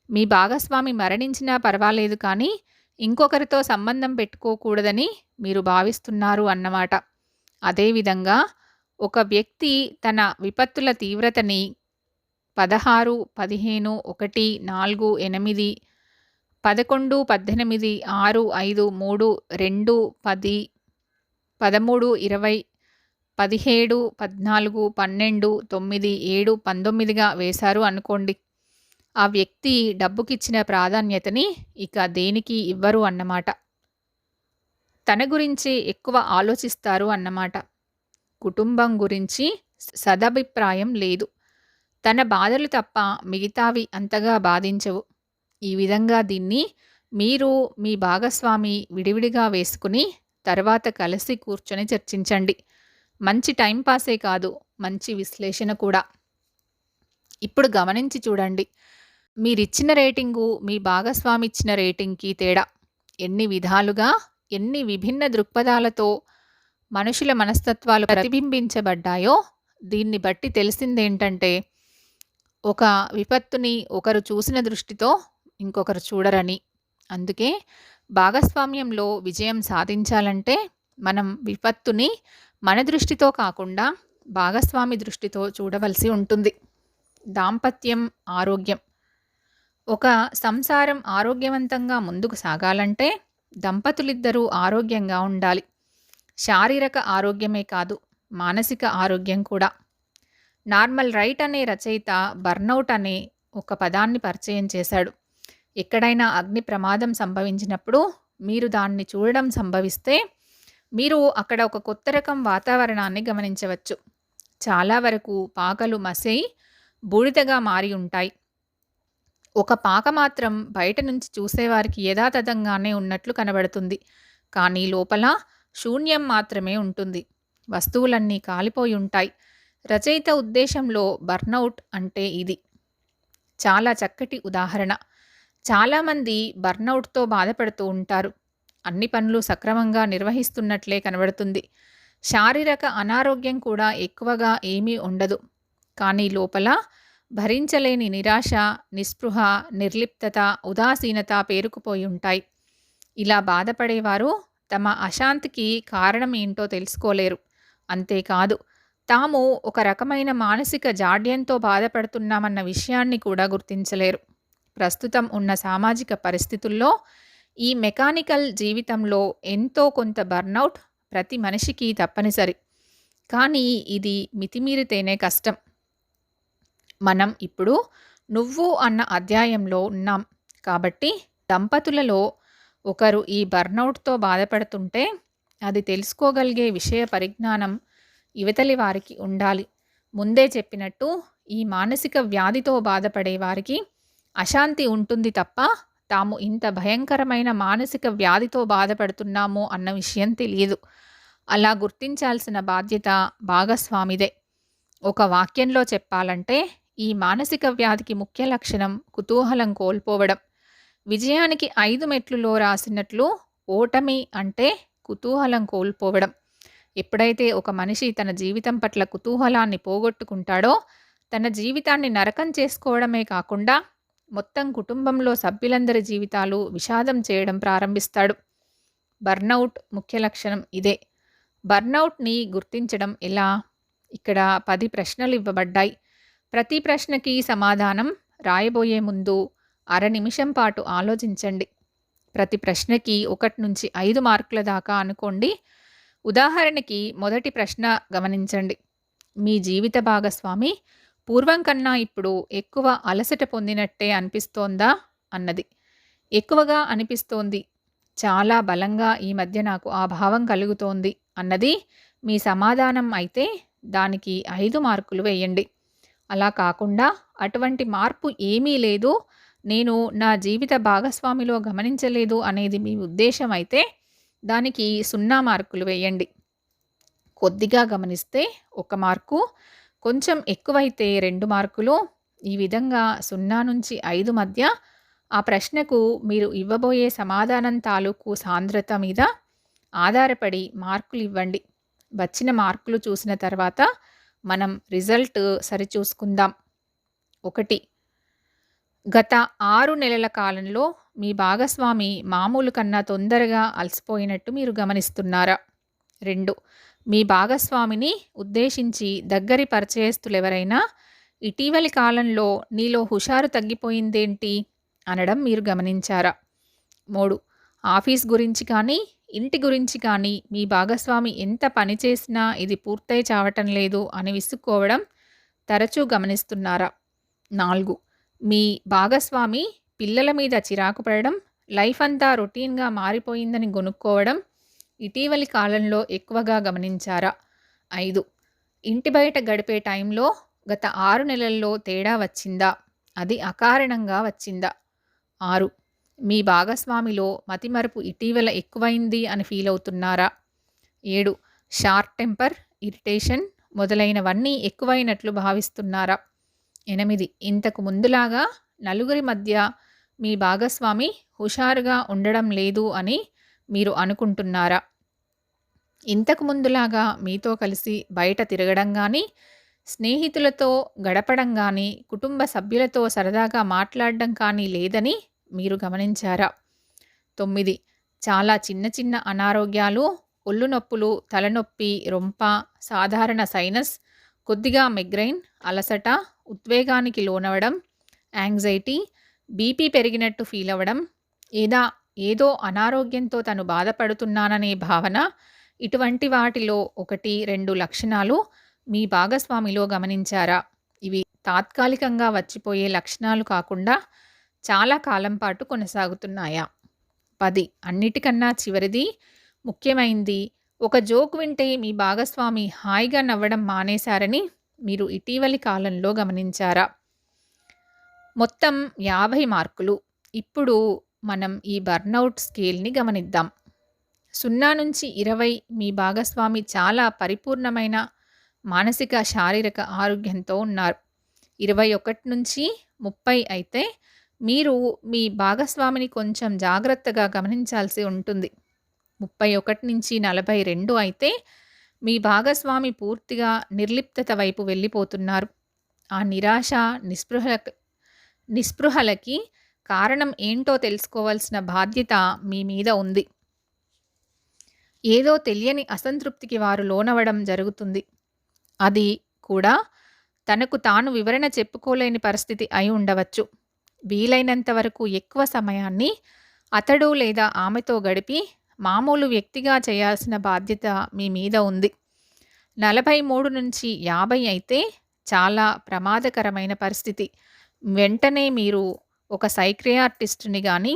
మీ భాగస్వామి మరణించినా పర్వాలేదు కానీ ఇంకొకరితో సంబంధం పెట్టుకోకూడదని మీరు భావిస్తున్నారు అన్నమాట. అదేవిధంగా ఒక వ్యక్తి తన విపత్తుల తీవ్రతని 16, 15, 1, 4, 8, 11, 18, 6, 5, 3, 2, 10, 13, 20, 17, 14, 12, 9, 7, 19గా వేశారు అనుకోండి. ఆ వ్యక్తి డబ్బుకిచ్చిన ప్రాధాన్యతని ఇక దేనికి ఇవ్వరు అన్నమాట. తన గురించి ఎక్కువ ఆలోచిస్తారు అన్నమాట. కుటుంబం గురించి సదభిప్రాయం లేదు. తన బాధలు తప్ప మిగతావి అంతగా బాధించవు. ఈ విధంగా దీన్ని మీరు మీ భాగస్వామి విడివిడిగా వేసుకుని తర్వాత కలిసి కూర్చొని చర్చించండి. మంచి టైంపాసే కాదు, మంచి విశ్లేషణ కూడా. ఇప్పుడు గమనించి చూడండి, మీరిచ్చిన రేటింగు మీ భాగస్వామి ఇచ్చిన రేటింగ్కి తేడా. ఎన్ని విధాలుగా, ఎన్ని విభిన్న దృక్పథాలతో మనుషుల మనస్తత్వాలు ప్రతిబింబించబడ్డాయో దీన్ని బట్టి తెలిసిందేంటంటే, ఒక విపత్తుని ఒకరు చూసిన దృష్టితో ఇంకొకరు చూడరని. అందుకే భాగస్వామ్యంలో విజయం సాధించాలంటే మనం విపత్తుని మన దృష్టితో కాకుండా భాగస్వామి దృష్టితో చూడవలసి ఉంటుంది. దాంపత్యం, ఆరోగ్యం. ఒక సంసారం ఆరోగ్యవంతంగా ముందుకు సాగాలంటే దంపతులిద్దరూ ఆరోగ్యంగా ఉండాలి. శారీరక ఆరోగ్యమే కాదు, మానసిక ఆరోగ్యం కూడా. నార్మల్ రైట్ అనే రచయిత బర్నౌట్ అనే ఒక పదాన్ని పరిచయం చేశాడు. ఎక్కడైనా అగ్ని ప్రమాదం సంభవించినప్పుడు మీరు దాన్ని చూడడం సంభవిస్తే మీరు అక్కడ ఒక కొత్త రకం వాతావరణాన్ని గమనించవచ్చు. చాలా వరకు పాకలు మసై బూడిదగా మారి ఉంటాయి. ఒక పాక మాత్రం బయట నుంచి చూసేవారికి యథాతథంగానే ఉన్నట్లు కనబడుతుంది. కానీ లోపల శూన్యం మాత్రమే ఉంటుంది. వస్తువులన్నీ కాలిపోయి ఉంటాయి. రచయిత ఉద్దేశంలో బర్నౌట్ అంటే ఇది. చాలా చక్కటి ఉదాహరణ. చాలామంది బర్నౌట్తో బాధపడుతూ ఉంటారు. అన్ని పనులు సక్రమంగా నిర్వహిస్తున్నట్లే కనబడుతుంది. శారీరక అనారోగ్యం కూడా ఎక్కువగా ఏమీ ఉండదు. కానీ లోపల భరించలేని నిరాశ, నిస్పృహ, నిర్లిప్తత, ఉదాసీనత పేరుకుపోయి ఉంటాయి. ఇలా బాధపడేవారు తమ అశాంతికి కారణం ఏంటో తెలుసుకోలేరు. అంతేకాదు, తాము ఒక రకమైన మానసిక జాడ్యంతో బాధపడుతున్నామన్న విషయాన్ని కూడా గుర్తించలేరు. ప్రస్తుతం ఉన్న సామాజిక పరిస్థితుల్లో ఈ మెకానికల్ జీవితంలో ఎంతో కొంత బర్నౌట్ ప్రతి మనిషికి తప్పనిసరి. కానీ ఇది మితిమీరితేనే కష్టం. మనం ఇప్పుడు నువ్వు అన్న అధ్యాయంలో ఉన్నాం. కాబట్టి దంపతులలో ఒకరు ఈ బర్నౌట్తో బాధపడుతుంటే అది తెలుసుకోగలిగే విషయ పరిజ్ఞానం ఇవతలి వారికి ఉండాలి. ముందే చెప్పినట్టు ఈ మానసిక వ్యాధితో బాధపడే వారికి అశాంతి ఉంటుంది తప్ప తాము ఇంత భయంకరమైన మానసిక వ్యాధితో బాధపడుతున్నాము అన్న విషయం తెలియదు. అలా గుర్తించాల్సిన బాధ్యత భాగస్వామిదే. ఒక వాక్యంలో చెప్పాలంటే ఈ మానసిక వ్యాధికి ముఖ్య లక్షణం కుతూహలం కోల్పోవడం. విజయానికి 5 మెట్లులో రాసినట్లు ఓటమి అంటే కుతూహలం కోల్పోవడం. ఎప్పుడైతే ఒక మనిషి తన జీవితం పట్ల కుతూహలాన్ని పోగొట్టుకుంటాడో తన జీవితాన్ని నరకం చేసుకోవడమే కాకుండా మొత్తం కుటుంబంలో సభ్యులందరి జీవితాలు విషాదం చేయడం ప్రారంభిస్తాడు. బర్నౌట్ ముఖ్య లక్షణం ఇదే. బర్నౌట్ని గుర్తించడం ఎలా? ఇక్కడ 10 ప్రశ్నలు ఇవ్వబడ్డాయి. ప్రతి ప్రశ్నకి సమాధానం రాయబోయే ముందు అర నిమిషం పాటు ఆలోచించండి. ప్రతి ప్రశ్నకి 1 నుంచి 5 మార్కుల దాకా అనుకోండి. ఉదాహరణకి మొదటి ప్రశ్న గమనించండి. మీ జీవిత భాగస్వామి పూర్వం కన్నా ఇప్పుడు ఎక్కువ అలసట పొందినట్టే అనిపిస్తోందా అన్నది. ఎక్కువగా అనిపిస్తోంది, చాలా బలంగా ఈ మధ్య నాకు ఆ భావం కలుగుతోంది అన్నది మీ సమాధానం అయితే దానికి 5 మార్కులు వేయండి. అలా కాకుండా అటువంటి మార్పు ఏమీ లేదు, నేను నా జీవిత భాగస్వామిలో గమనించలేదు అనేది మీ ఉద్దేశం అయితే దానికి 0 మార్కులు వేయండి. కొద్దిగా గమనిస్తే 1 మార్కు, కొంచెం ఎక్కువైతే 2 మార్కులు. ఈ విధంగా 0 నుంచి 5 మధ్య ఆ ప్రశ్నకు మీరు ఇవ్వబోయే సమాధానం తాలూకు సాంద్రత మీద ఆధారపడి మార్కులు ఇవ్వండి. వచ్చిన మార్కులు చూసిన తర్వాత మనం రిజల్ట్ సరిచూసుకుందాం. 1. గత 6 నెలల కాలంలో మీ భాగస్వామి మామూలు కన్నా తొందరగా అలసిపోయినట్టు మీరు గమనిస్తున్నారా? 2. మీ భాగస్వామిని ఉద్దేశించి దగ్గరి పరిచయస్తులెవరైనా ఇటీవలి కాలంలో నీలో హుషారు తగ్గిపోయిందేంటి అనడం మీరు గమనించారా? 3. ఆఫీస్ గురించి కానీ ఇంటి గురించి కానీ మీ భాగస్వామి ఎంత పని చేసినా ఇది పూర్తయి చావటం లేదు అని విసుక్కోవడం తరచూ గమనిస్తున్నారా? 4. మీ భాగస్వామి పిల్లల మీద చిరాకు పడడం, లైఫ్ అంతా రొటీన్గా మారిపోయిందని గొనుక్కోవడం ఇటీవలి కాలంలో ఎక్కువగా గమనించారా? 5. ఇంటి బయట గడిపే టైంలో గత 6 నెలల్లో తేడా వచ్చిందా? అది అకారణంగా వచ్చిందా? 6. మీ భాగస్వామిలో మతిమరుపు ఇటీవల ఎక్కువైంది అని ఫీల్ అవుతున్నారా? 7. షార్ట్ టెంపర్, ఇరిటేషన్ మొదలైనవన్నీ ఎక్కువైనట్లు భావిస్తున్నారా? 8. ఇంతకు ముందులాగా నలుగురి మధ్య మీ భాగస్వామి హుషారుగా ఉండడం లేదు అని మీరు అనుకుంటున్నారా? ఇంతకు ముందులాగా మీతో కలిసి బయట తిరగడం కానీ, స్నేహితులతో గడపడం కానీ, కుటుంబ సభ్యులతో సరదాగా మాట్లాడడం కానీ లేదని మీరు గమనించారా? 9. చాలా చిన్న చిన్న అనారోగ్యాలు, ఒళ్ళు నొప్పులు, తలనొప్పి, రొంప, సాధారణ సైనస్, కొద్దిగా మైగ్రైన్, అలసట, ఉద్వేగానికి లోనవడం, యాంగ్జైటీ, బీపీ పెరిగినట్టు ఫీల్ అవ్వడం, ఏదో అనారోగ్యంతో తను బాధపడుతున్నాననే భావన, ఇటువంటి వాటిలో 1, 2 లక్షణాలు మీ భాగస్వామిలో గమనించారా? ఇవి తాత్కాలికంగా వచ్చిపోయే లక్షణాలు కాకుండా చాలా కాలం పాటు కొనసాగుతున్నాయా? 10. అన్నిటికన్నా చివరిది, ముఖ్యమైంది, ఒక జోక్ వింటే మీ భాగస్వామి హాయిగా నవ్వడం మానేశారని మీరు ఇటీవలి కాలంలో గమనించారా? మొత్తం 50 మార్కులు. ఇప్పుడు మనం ఈ బర్నౌట్ స్కేల్ని గమనిద్దాం. 0 నుంచి 20 మీ భాగస్వామి చాలా పరిపూర్ణమైన మానసిక, శారీరక ఆరోగ్యంతో ఉన్నారు. 21 నుంచి 30 అయితే మీరు మీ భాగస్వామిని కొంచెం జాగ్రత్తగా గమనించాల్సి ఉంటుంది. 31 నుంచి 42 అయితే మీ భాగస్వామి పూర్తిగా నిర్లిప్తత వైపు వెళ్ళిపోతున్నారు. ఆ నిరాశ, నిస్పృహలకు నిస్పృహలకి కారణం ఏంటో తెలుసుకోవాల్సిన బాధ్యత మీ మీద ఉంది. ఏదో తెలియని అసంతృప్తికి వారు లోనవడం జరుగుతుంది. అది కూడా తనకు తాను వివరణ చెప్పుకోలేని పరిస్థితి అయి ఉండవచ్చు. వీలైనంత వరకు ఎక్కువ సమయాన్ని అతడు లేదా ఆమెతో గడిపి మామూలు వ్యక్తిగా చేయాల్సిన బాధ్యత మీ మీద ఉంది. 43 నుంచి 50 అయితే చాలా ప్రమాదకరమైన పరిస్థితి. వెంటనే మీరు ఒక సైక్రియాటిస్ట్‌ని గానీ,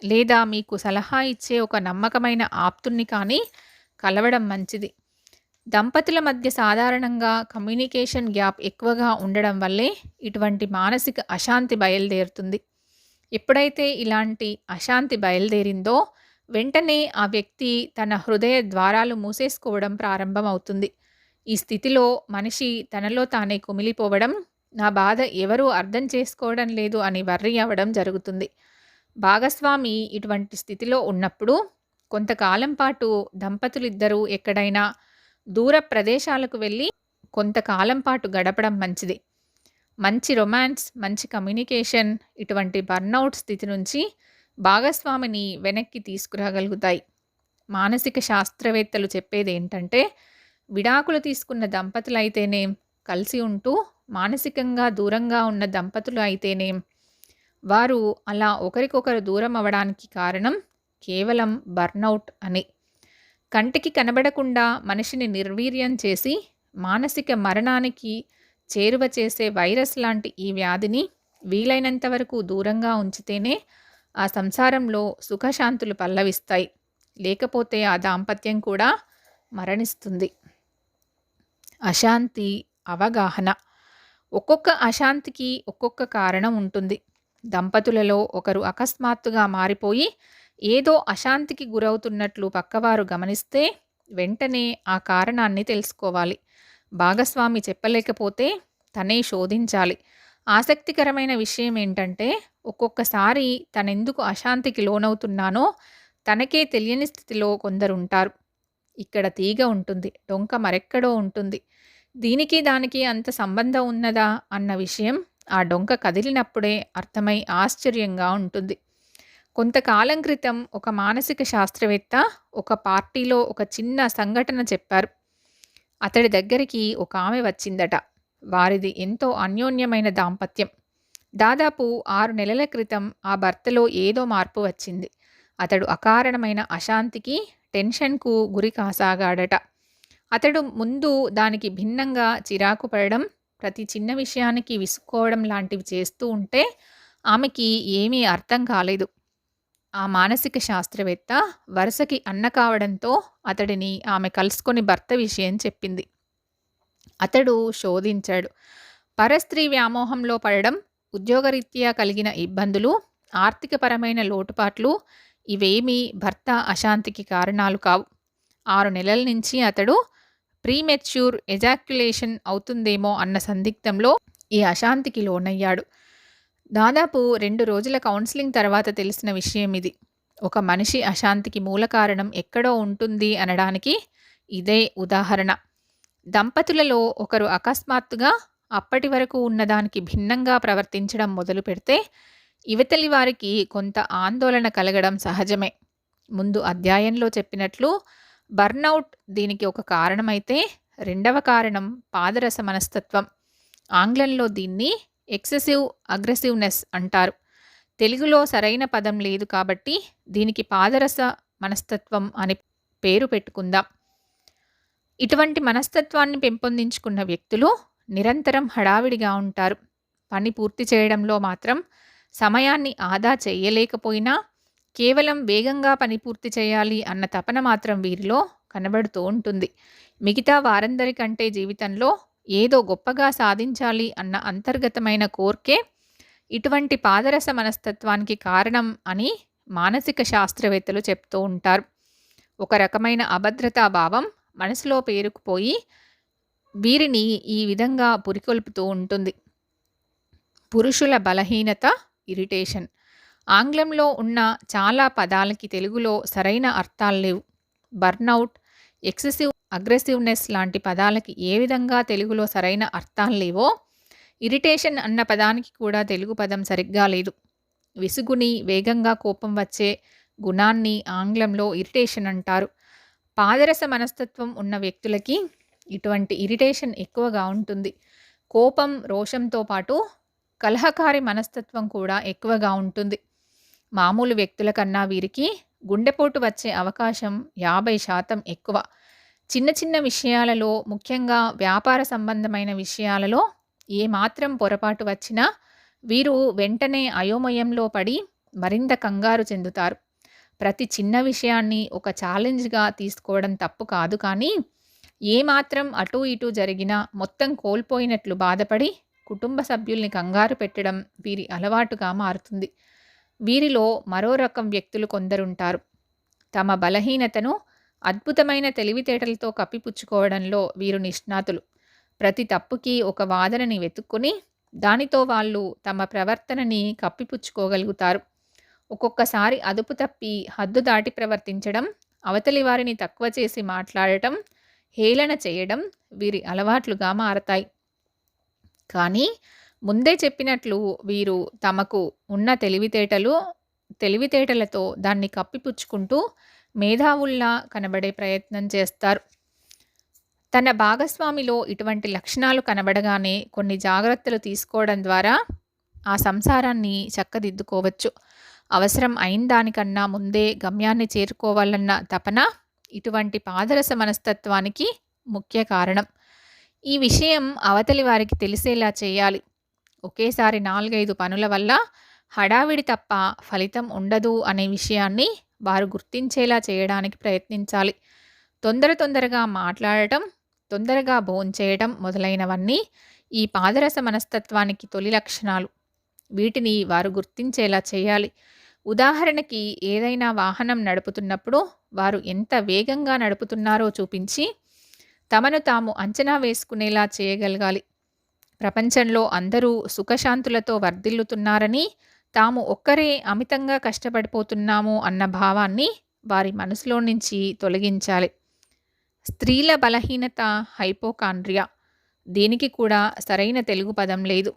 లేదా మీకు సలహా ఇచ్చే ఒక నమ్మకమైన ఆప్తుణ్ణి కానీ కలవడం మంచిది. దంపతుల మధ్య సాధారణంగా కమ్యూనికేషన్ గ్యాప్ ఎక్కువగా ఉండడం వల్లే ఇటువంటి మానసిక అశాంతి బయలుదేరుతుంది. ఎప్పుడైతే ఇలాంటి అశాంతి బయలుదేరిందో వెంటనే ఆ వ్యక్తి తన హృదయ ద్వారాలు మూసేసుకోవడం ప్రారంభమవుతుంది. ఈ స్థితిలో మనిషి తనలో తానే కుమిలిపోవడం, నా బాధ ఎవరూ అర్థం చేసుకోవడం లేదు అని వర్రీ అవ్వడం జరుగుతుంది. భాగస్వామి ఇటువంటి స్థితిలో ఉన్నప్పుడు కొంతకాలం పాటు దంపతులిద్దరూ ఎక్కడైనా దూర ప్రదేశాలకు వెళ్ళి కొంతకాలం పాటు గడపడం మంచిది. మంచి రొమాన్స్, మంచి కమ్యూనికేషన్ ఇటువంటి బర్న్అవుట్ స్థితి నుంచి భాగస్వామిని వెనక్కి తీసుకురాగలుగుతాయి. మానసిక శాస్త్రవేత్తలు చెప్పేది ఏంటంటే, విడాకులు తీసుకున్న దంపతులైతేనేం, కలిసి ఉంటూ మానసికంగా దూరంగా ఉన్న దంపతులు అయితేనేం, వారు అలా ఒకరికొకరు దూరం అవ్వడానికి కారణం కేవలం బర్న్అవుట్ అని. కంటికి కనబడకుండా మనిషిని నిర్వీర్యం చేసి మానసిక మరణానికి చేరువ చేసే వైరస్ లాంటి ఈ వ్యాధిని వీలైనంత వరకు దూరంగా ఉంచితేనే ఆ సంసారంలో సుఖశాంతులు పల్లవిస్తాయి. లేకపోతే ఆ దాంపత్యం కూడా మరణిస్తుంది. అశాంతి, అవగాహన. ఒక్కొక్క అశాంతికి ఒక్కొక్క కారణం ఉంటుంది. దంపతులలో ఒకరు అకస్మాత్తుగా మారిపోయి ఏదో అశాంతికి గురవుతున్నట్లు పక్కవారు గమనిస్తే వెంటనే ఆ కారణాన్ని తెలుసుకోవాలి. భాగస్వామి చెప్పలేకపోతే తనే శోధించాలి. ఆసక్తికరమైన విషయం ఏంటంటే, ఒక్కొక్కసారి తనెందుకు అశాంతికి లోనవుతున్నానో తనకే తెలియని స్థితిలో కొందరుంటారు. ఇక్కడ తీగ ఉంటుంది, డొంక మరెక్కడో ఉంటుంది. దీనికి దానికి అంత సంబంధం ఉన్నదా అన్న విషయం ఆ డొంక కదిలినప్పుడే అర్థమై ఆశ్చర్యంగా ఉంటుంది. కొంతకాలం క్రితం ఒక మానసిక శాస్త్రవేత్త ఒక పార్టీలో ఒక చిన్న సంఘటన చెప్పారు. అతడి దగ్గరికి ఒక ఆమె వచ్చిందట. వారిది ఎంతో అన్యోన్యమైన దాంపత్యం. దాదాపు 6 నెలల క్రితం ఆ భర్తలో ఏదో మార్పు వచ్చింది. అతడు అకారణమైన అశాంతికి, టెన్షన్కు గురి కాసాగాడట. అతడు ముందు దానికి భిన్నంగా చిరాకు పడడం, ప్రతి చిన్న విషయానికి విసుక్కోవడం లాంటివి చేస్తూ ఉంటే ఆమెకి ఏమీ అర్థం కాలేదు. ఆ మానసిక శాస్త్రవేత్త వరుసకి అన్న కావడంతో అతడిని ఆమె కలుసుకొని భర్త విషయం చెప్పింది. అతడు శోధించాడు. పరస్త్రీ వ్యామోహంలో పడడం, ఉద్యోగరీత్యా కలిగిన ఇబ్బందులు, ఆర్థికపరమైన లోటుపాట్లు ఇవేమీ భర్త అశాంతికి కారణాలు కావు. 6 నెలల నుంచి అతడు ప్రీమెచ్యూర్ ఎజాక్యులేషన్ అవుతుందేమో అన్న సందిగ్ధంలో ఈ అశాంతికి లోనయ్యాడు. దాదాపు 2 రోజుల కౌన్సిలింగ్ తర్వాత తెలిసిన విషయం ఇది. ఒక మనిషి అశాంతికి మూల కారణం ఎక్కడో ఉంటుంది అనడానికి ఇదే ఉదాహరణ. దంపతులలో ఒకరు అకస్మాత్తుగా అప్పటి వరకు ఉన్నదానికి భిన్నంగా ప్రవర్తించడం మొదలు పెడితే ఇవతలి వారికి కొంత ఆందోళన కలగడం సహజమే. ముందు అధ్యాయంలో చెప్పినట్లు బర్న్అవుట్ దీనికి ఒక కారణమైతే, రెండవ కారణం పాదరస మనస్తత్వం. ఆంగ్లంలో దీన్ని ఎక్సెసివ్ అగ్రెసివ్నెస్ అంటారు. తెలుగులో సరైన పదం లేదు కాబట్టి దీనికి పాదరస మనస్తత్వం అని పేరు పెట్టుకుందాం. ఇటువంటి మనస్తత్వాన్ని పెంపొందించుకున్న వ్యక్తులు నిరంతరం హడావిడిగా ఉంటారు. పని పూర్తి చేయడంలో మాత్రం సమయాన్ని ఆదా చేయలేకపోయినా కేవలం వేగంగా పని పూర్తి చేయాలి అన్న తపన మాత్రం వీరిలో కనబడుతూ ఉంటుంది. మిగతా వారందరికంటే జీవితంలో ఏదో గొప్పగా సాధించాలి అన్న అంతర్గతమైన కోర్కే ఇటువంటి పాదరస మనస్తత్వానికి కారణం అని మానసిక శాస్త్రవేత్తలు చెప్తూ ఉంటారు. ఒక రకమైన అభద్రతా భావం మనసులో పేరుకుపోయి వీరిని ఈ విధంగా పురికొల్పుతూ ఉంటుంది. పురుషుల బలహీనత, ఇరిటేషన్. ఆంగ్లంలో ఉన్న చాలా పదాలకి తెలుగులో సరైన అర్థాలు లేవు. బర్న్అవుట్, ఎక్సెసివ్ అగ్రెసివ్నెస్ లాంటి పదాలకి ఏ విధంగా తెలుగులో సరైన అర్థాలు లేవో ఇరిటేషన్ అన్న పదానికి కూడా తెలుగు పదం సరిగ్గా లేదు. విసుగుని, వేగంగా కోపం వచ్చే గుణాన్ని ఆంగ్లంలో ఇరిటేషన్ అంటారు. పాదరస మనస్తత్వం ఉన్న వ్యక్తులకి ఇటువంటి ఇరిటేషన్ ఎక్కువగా ఉంటుంది. కోపం, రోషంతో పాటు కలహకారి మనస్తత్వం కూడా ఎక్కువగా ఉంటుంది. మామూలు వ్యక్తుల కన్నా వీరికి గుండెపోటు వచ్చే అవకాశం 50% ఎక్కువ. చిన్న చిన్న విషయాలలో, ముఖ్యంగా వ్యాపార సంబంధమైన విషయాలలో ఏమాత్రం పొరపాటు వచ్చినా వీరు వెంటనే అయోమయంలో పడి మరింత కంగారు చెందుతారు. ప్రతి చిన్న విషయాన్ని ఒక ఛాలెంజ్‌గా తీసుకోవడం తప్పు కాదు, కానీ ఏమాత్రం అటూ ఇటూ జరిగినా మొత్తం కోల్పోయినట్లు బాధపడి కుటుంబ సభ్యుల్ని కంగారు పెట్టడం వీరి అలవాటుగా మారుతుంది. వీరిలో మరో రకం వ్యక్తులు కొందరుంటారు. తమ బలహీనతను అద్భుతమైన తెలివితేటలతో కప్పిపుచ్చుకోవడంలో వీరు నిష్ణాతులు. ప్రతి తప్పుకి ఒక వాదనని వెతుక్కుని దానితో వాళ్ళు తమ ప్రవర్తనని కప్పిపుచ్చుకోగలుగుతారు. ఒక్కొక్కసారి అదుపు తప్పి హద్దు దాటి ప్రవర్తించడం, అవతలి వారిని తక్కువ చేసి మాట్లాడటం, హేళన చేయడం వీరి అలవాట్లుగా మారతాయి. కానీ ముందే చెప్పినట్లు వీరు తమకు ఉన్న తెలివితేటలతో దాన్ని కప్పిపుచ్చుకుంటూ మేధావుల్లా కనబడే ప్రయత్నం చేస్తారు. తన భాగస్వామిలో ఇటువంటి లక్షణాలు కనబడగానే కొన్ని జాగ్రత్తలు తీసుకోవడం ద్వారా ఆ సంసారాన్ని చక్కదిద్దుకోవచ్చు. అవసరం అయిన దానికన్నా ముందే గమ్యాన్ని చేరుకోవాలన్న తపన ఇటువంటి పాదరస మనస్తత్వానికి ముఖ్య కారణం. ఈ విషయం అవతలి వారికి తెలిసేలా చేయాలి. ఒకేసారి 4-5 పనుల వల్ల హడావిడి తప్ప ఫలితం ఉండదు అనే విషయాన్ని వారు గుర్తించేలా చేయడానికి ప్రయత్నించాలి. తొందరగా మాట్లాడటం, తొందరగా భోంచేయటం మొదలైనవన్నీ ఈ పాదరస మనస్తత్వానికి తొలి లక్షణాలు. వీటిని వారు గుర్తించేలా చేయాలి. ఉదాహరణకి ఏదైనా వాహనం నడుపుతున్నప్పుడు వారు ఎంత వేగంగా నడుపుతున్నారో చూపించి తమను తాము అంచనా వేసుకునేలా చేయగలగాలి. ప్రపంచంలో అందరూ సుఖశాంతులతో వర్ధిల్లుతున్నారని, తాము ఒక్కరే అమితంగా కష్టపడిపోతున్నాము అన్న భావాన్ని వారి మనసులో నుంచి తొలగించాలి. స్త్రీల బలహీనత హైపోకాండ్రియా. దీనికి కూడా సరైన తెలుగు పదం లేదు.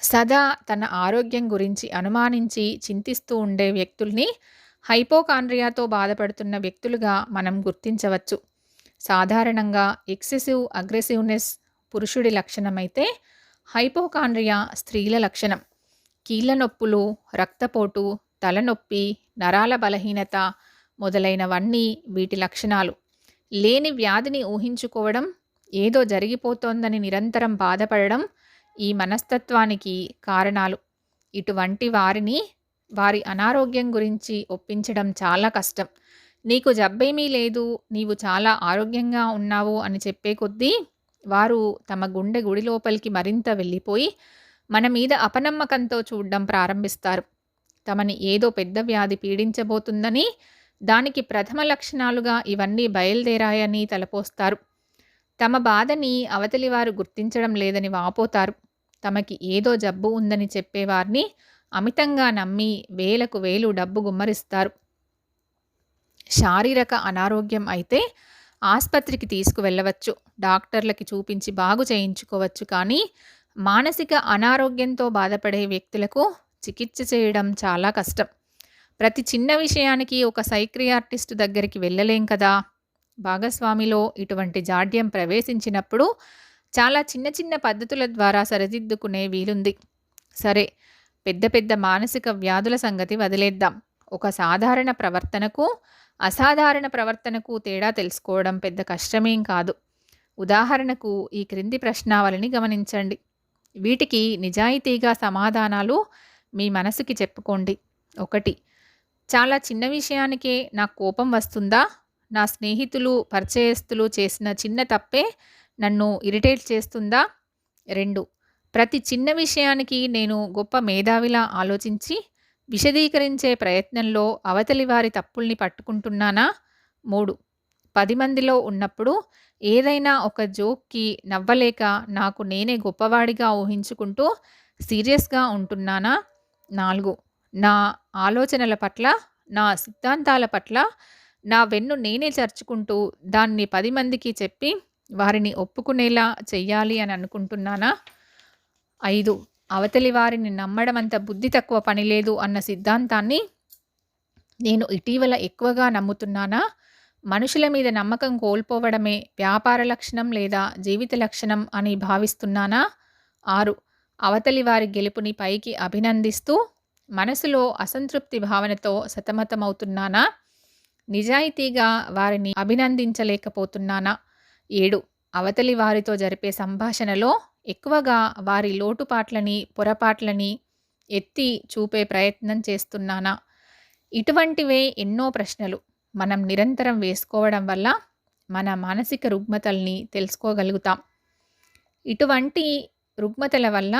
సదా తన ఆరోగ్యం గురించి అనుమానించి చింతిస్తూ ఉండే వ్యక్తుల్ని హైపోకాండ్రియాతో బాధపడుతున్న వ్యక్తులుగా మనం గుర్తించవచ్చు. సాధారణంగా ఎక్సెసివ్ అగ్రెసివ్నెస్ పురుషుడి లక్షణమైతే హైపోకాండ్రియా స్త్రీల లక్షణం. కీళ్ళ నొప్పులు, రక్తపోటు, తలనొప్పి, నరాల బలహీనత మొదలైనవన్నీ వీటి లక్షణాలు. లేని వ్యాధిని ఊహించుకోవడం, ఏదో జరిగిపోతోందని నిరంతరం బాధపడడం ఈ మనస్తత్వానికి కారణాలు. ఇటువంటి వారిని వారి అనారోగ్యం గురించి ఒప్పించడం చాలా కష్టం. నీకు జబ్బేమీ లేదు, నీవు చాలా ఆరోగ్యంగా ఉన్నావు అని చెప్పే కొద్దీ వారు తమ గుడి లోపలికి మరింత వెళ్ళిపోయి మన మీద అపనమ్మకంతో చూడడం ప్రారంభిస్తారు. తమని ఏదో పెద్ద వ్యాధి పీడించబోతుందని, దానికి ప్రథమ లక్షణాలుగా ఇవన్నీ బయలుదేరాయని తలపోస్తారు. తమ బాధని అవతలి వారు గుర్తించడం లేదని వాపోతారు. తమకి ఏదో జబ్బు ఉందని చెప్పేవారిని అమితంగా నమ్మి వేలకు వేలు డబ్బు గుమ్మరిస్తారు. శారీరక అనారోగ్యం అయితే ఆస్పత్రికి తీసుకువెళ్ళవచ్చు, డాక్టర్లకి చూపించి బాగు చేయించుకోవచ్చు. కానీ మానసిక అనారోగ్యంతో బాధపడే వ్యక్తులకు చికిత్స చేయడం చాలా కష్టం. ప్రతి చిన్న విషయానికి ఒక సైక్రియాటిస్ట్ దగ్గరికి వెళ్ళలేం కదా. భాగస్వామిలో ఇటువంటి జాడ్యం ప్రవేశించినప్పుడు చాలా చిన్న చిన్న పద్ధతుల ద్వారా సరిదిద్దుకునే వీలుంది. సరే, పెద్ద పెద్ద మానసిక వ్యాధుల సంగతి వదిలేద్దాం. ఒక సాధారణ ప్రవర్తనకు, అసాధారణ ప్రవర్తనకు తేడా తెలుసుకోవడం పెద్ద కష్టమేం కాదు. ఉదాహరణకు ఈ క్రింది ప్రశ్నావళిని గమనించండి. వీటికి నిజాయితీగా సమాధానాలు మీ మనసుకి చెప్పుకోండి. 1. చాలా చిన్న విషయానికే నాకు కోపం వస్తుందా? నా స్నేహితులు, పరిచయస్తులు చేసిన చిన్న తప్పే నన్ను ఇరిటేట్ చేస్తుందా? 2. ప్రతి చిన్న విషయానికి నేను గొప్ప మేధావిలా ఆలోచించి విశదీకరించే ప్రయత్నంలో అవతలి వారి తప్పుల్ని పట్టుకుంటున్నానా? 3. 10 మందిలో ఉన్నప్పుడు ఏదైనా ఒక జోక్కి నవ్వలేక నాకు నేనే గొప్పవాడిగా ఊహించుకుంటూ సీరియస్గా ఉంటున్నానా? 4. నా ఆలోచనల పట్ల, నా సిద్ధాంతాల పట్ల నా వెన్ను నేనే చర్చుకుంటూ దాన్ని 10 మందికి చెప్పి వారిని ఒప్పుకునేలా చెయ్యాలి అని అనుకుంటున్నానా? 5. అవతలి వారిని నమ్మడం అంత బుద్ధి తక్కువ పని లేదు అన్న సిద్ధాంతాన్ని నేను ఇటీవల ఎక్కువగా నమ్ముతున్నానా? మనుషుల మీద నమ్మకం కోల్పోవడమే వ్యాపార లక్షణం లేదా జీవిత లక్షణం అని భావిస్తున్నానా? 6. అవతలి వారి గెలుపుని పైకి అభినందిస్తూ మనసులో అసంతృప్తి భావనతో సతమతమవుతున్నానా? నిజాయితీగా వారిని అభినందించలేకపోతున్నానా? 7. అవతలి వారితో జరిపే సంభాషణలో ఎక్కువగా వారి లోటుపాట్లని, పొరపాట్లని ఎత్తి చూపే ప్రయత్నం చేస్తున్నానా? ఇటువంటివే ఎన్నో ప్రశ్నలు మనం నిరంతరం వేసుకోవడం వల్ల మన మానసిక రుగ్మతల్ని తెలుసుకోగలుగుతాం. ఇటువంటి రుగ్మతల వల్ల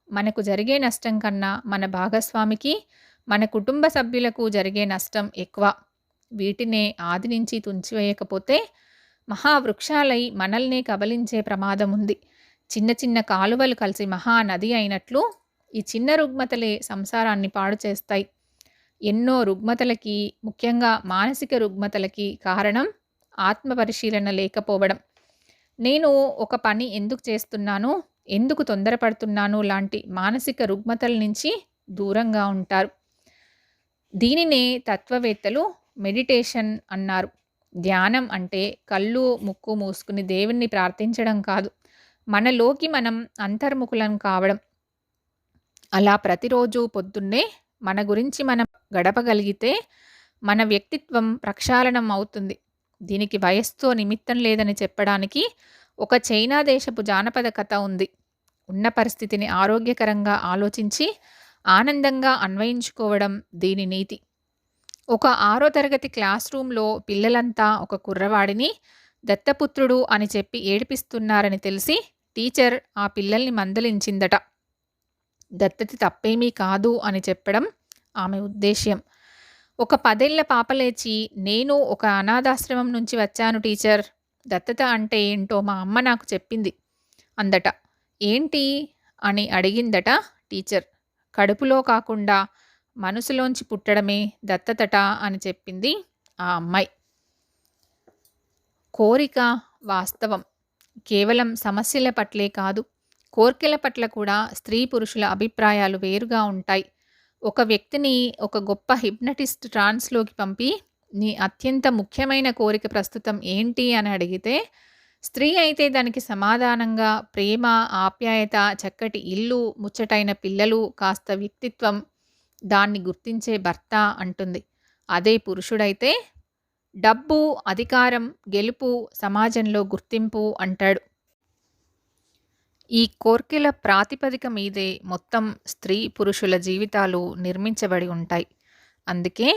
మనకు జరిగే నష్టం కన్నా మన భాగస్వామికి, మన కుటుంబ సభ్యులకు జరిగే నష్టం ఎక్కువ. వీటినే ఆది నుంచి తుంచివేయకపోతే మహావృక్షాలై మనల్నే కబలించే ప్రమాదం ఉంది. చిన్న చిన్న కాలువలు కలిసి మహానది అయినట్లు ఈ చిన్న రుగ్మతలే సంసారాన్ని పాడు చేస్తాయి. ఎన్నో రుగ్మతలకి, ముఖ్యంగా మానసిక రుగ్మతలకి కారణం ఆత్మ పరిశీలన లేకపోవడం. నేను ఒక పని ఎందుకు చేస్తున్నాను, ఎందుకు తొందరపడుతున్నాను లాంటి మానసిక రుగ్మతల నుంచి దూరంగా ఉంటారు. దీనినే తత్వవేత్తలు మెడిటేషన్ అన్నారు. ధ్యానం అంటే కళ్ళు ముక్కు మూసుకుని దేవుణ్ణి ప్రార్థించడం కాదు, మనలోకి మనం అంతర్ముఖులం కావడం. అలా ప్రతిరోజు పొద్దున్నే మన గురించి మనం గడపగలిగితే మన వ్యక్తిత్వం ప్రక్షాళనం అవుతుంది. దీనికి వయస్సుతో నిమిత్తం లేదని చెప్పడానికి ఒక చైనా దేశపు జానపద కథ ఉంది. ఉన్న పరిస్థితిని ఆరోగ్యకరంగా ఆలోచించి ఆనందంగా అన్వయించుకోవడం దీని నీతి. ఒక 6వ తరగతి క్లాస్ రూమ్లో పిల్లలంతా ఒక కుర్రవాడిని దత్తపుత్రుడు అని చెప్పి ఏడిపిస్తున్నారని తెలిసి టీచర్ ఆ పిల్లల్ని మందలించిందట. దత్తత తప్పేమీ కాదు అని చెప్పడం ఆమె ఉద్దేశ్యం. ఒక 10 ఏళ్ల పాప లేచి, నేను ఒక అనాథాశ్రమం నుంచి వచ్చాను టీచర్, దత్తత అంటే ఏంటో మా అమ్మ నాకు చెప్పింది అందట. ఏంటి అని అడిగిందట టీచర్. కడుపులో కాకుండా మనసులోంచి పుట్టడమే దత్తతట అని చెప్పింది ఆ అమ్మాయి. కోరిక వాస్తవం. కేవలం సమస్యల పట్లే కాదు, కోర్కెల పట్ల కూడా స్త్రీ పురుషుల అభిప్రాయాలు వేరుగా ఉంటాయి. ఒక వ్యక్తిని ఒక గొప్ప హిప్నటిస్ట్ ట్రాన్స్లోకి పంపి, నీ అత్యంత ముఖ్యమైన కోరిక ప్రస్తుతం ఏంటి అని అడిగితే, స్త్రీ అయితే దానికి సమాధానంగా ప్రేమ, ఆప్యాయత, చక్కటి ఇల్లు, ముచ్చటైన పిల్లలు, కాస్త వ్యక్తిత్వం, దాన్ని గుర్తించే భర్త అంటుంది. అదే పురుషుడైతే డబ్బు, అధికారం, గెలుపు, సమాజంలో గుర్తింపు అంటాడు. ఈ కోర్కెల ప్రాతిపదిక మీదే మొత్తం స్త్రీ పురుషుల జీవితాలు నిర్మించబడి ఉంటాయి. అందుకే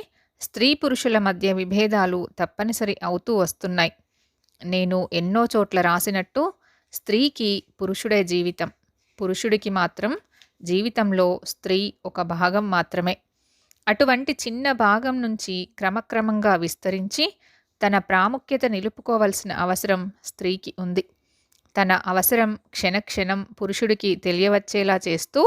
స్త్రీ పురుషుల మధ్య విభేదాలు తప్పనిసరి అవుతూ వస్తున్నాయి. నేను ఎన్నో చోట్ల రాసినట్టు, స్త్రీకి పురుషుడే జీవితం, పురుషుడికి మాత్రం జీవితంలో స్త్రీ ఒక భాగం మాత్రమే. అటువంటి చిన్న భాగం నుంచి క్రమక్రమంగా విస్తరించి తన ప్రాముఖ్యత నిలుపుకోవలసిన అవసరం స్త్రీకి ఉంది. తన అవసరం క్షణక్షణం పురుషుడికి తెలియవచ్చేలా చేస్తూ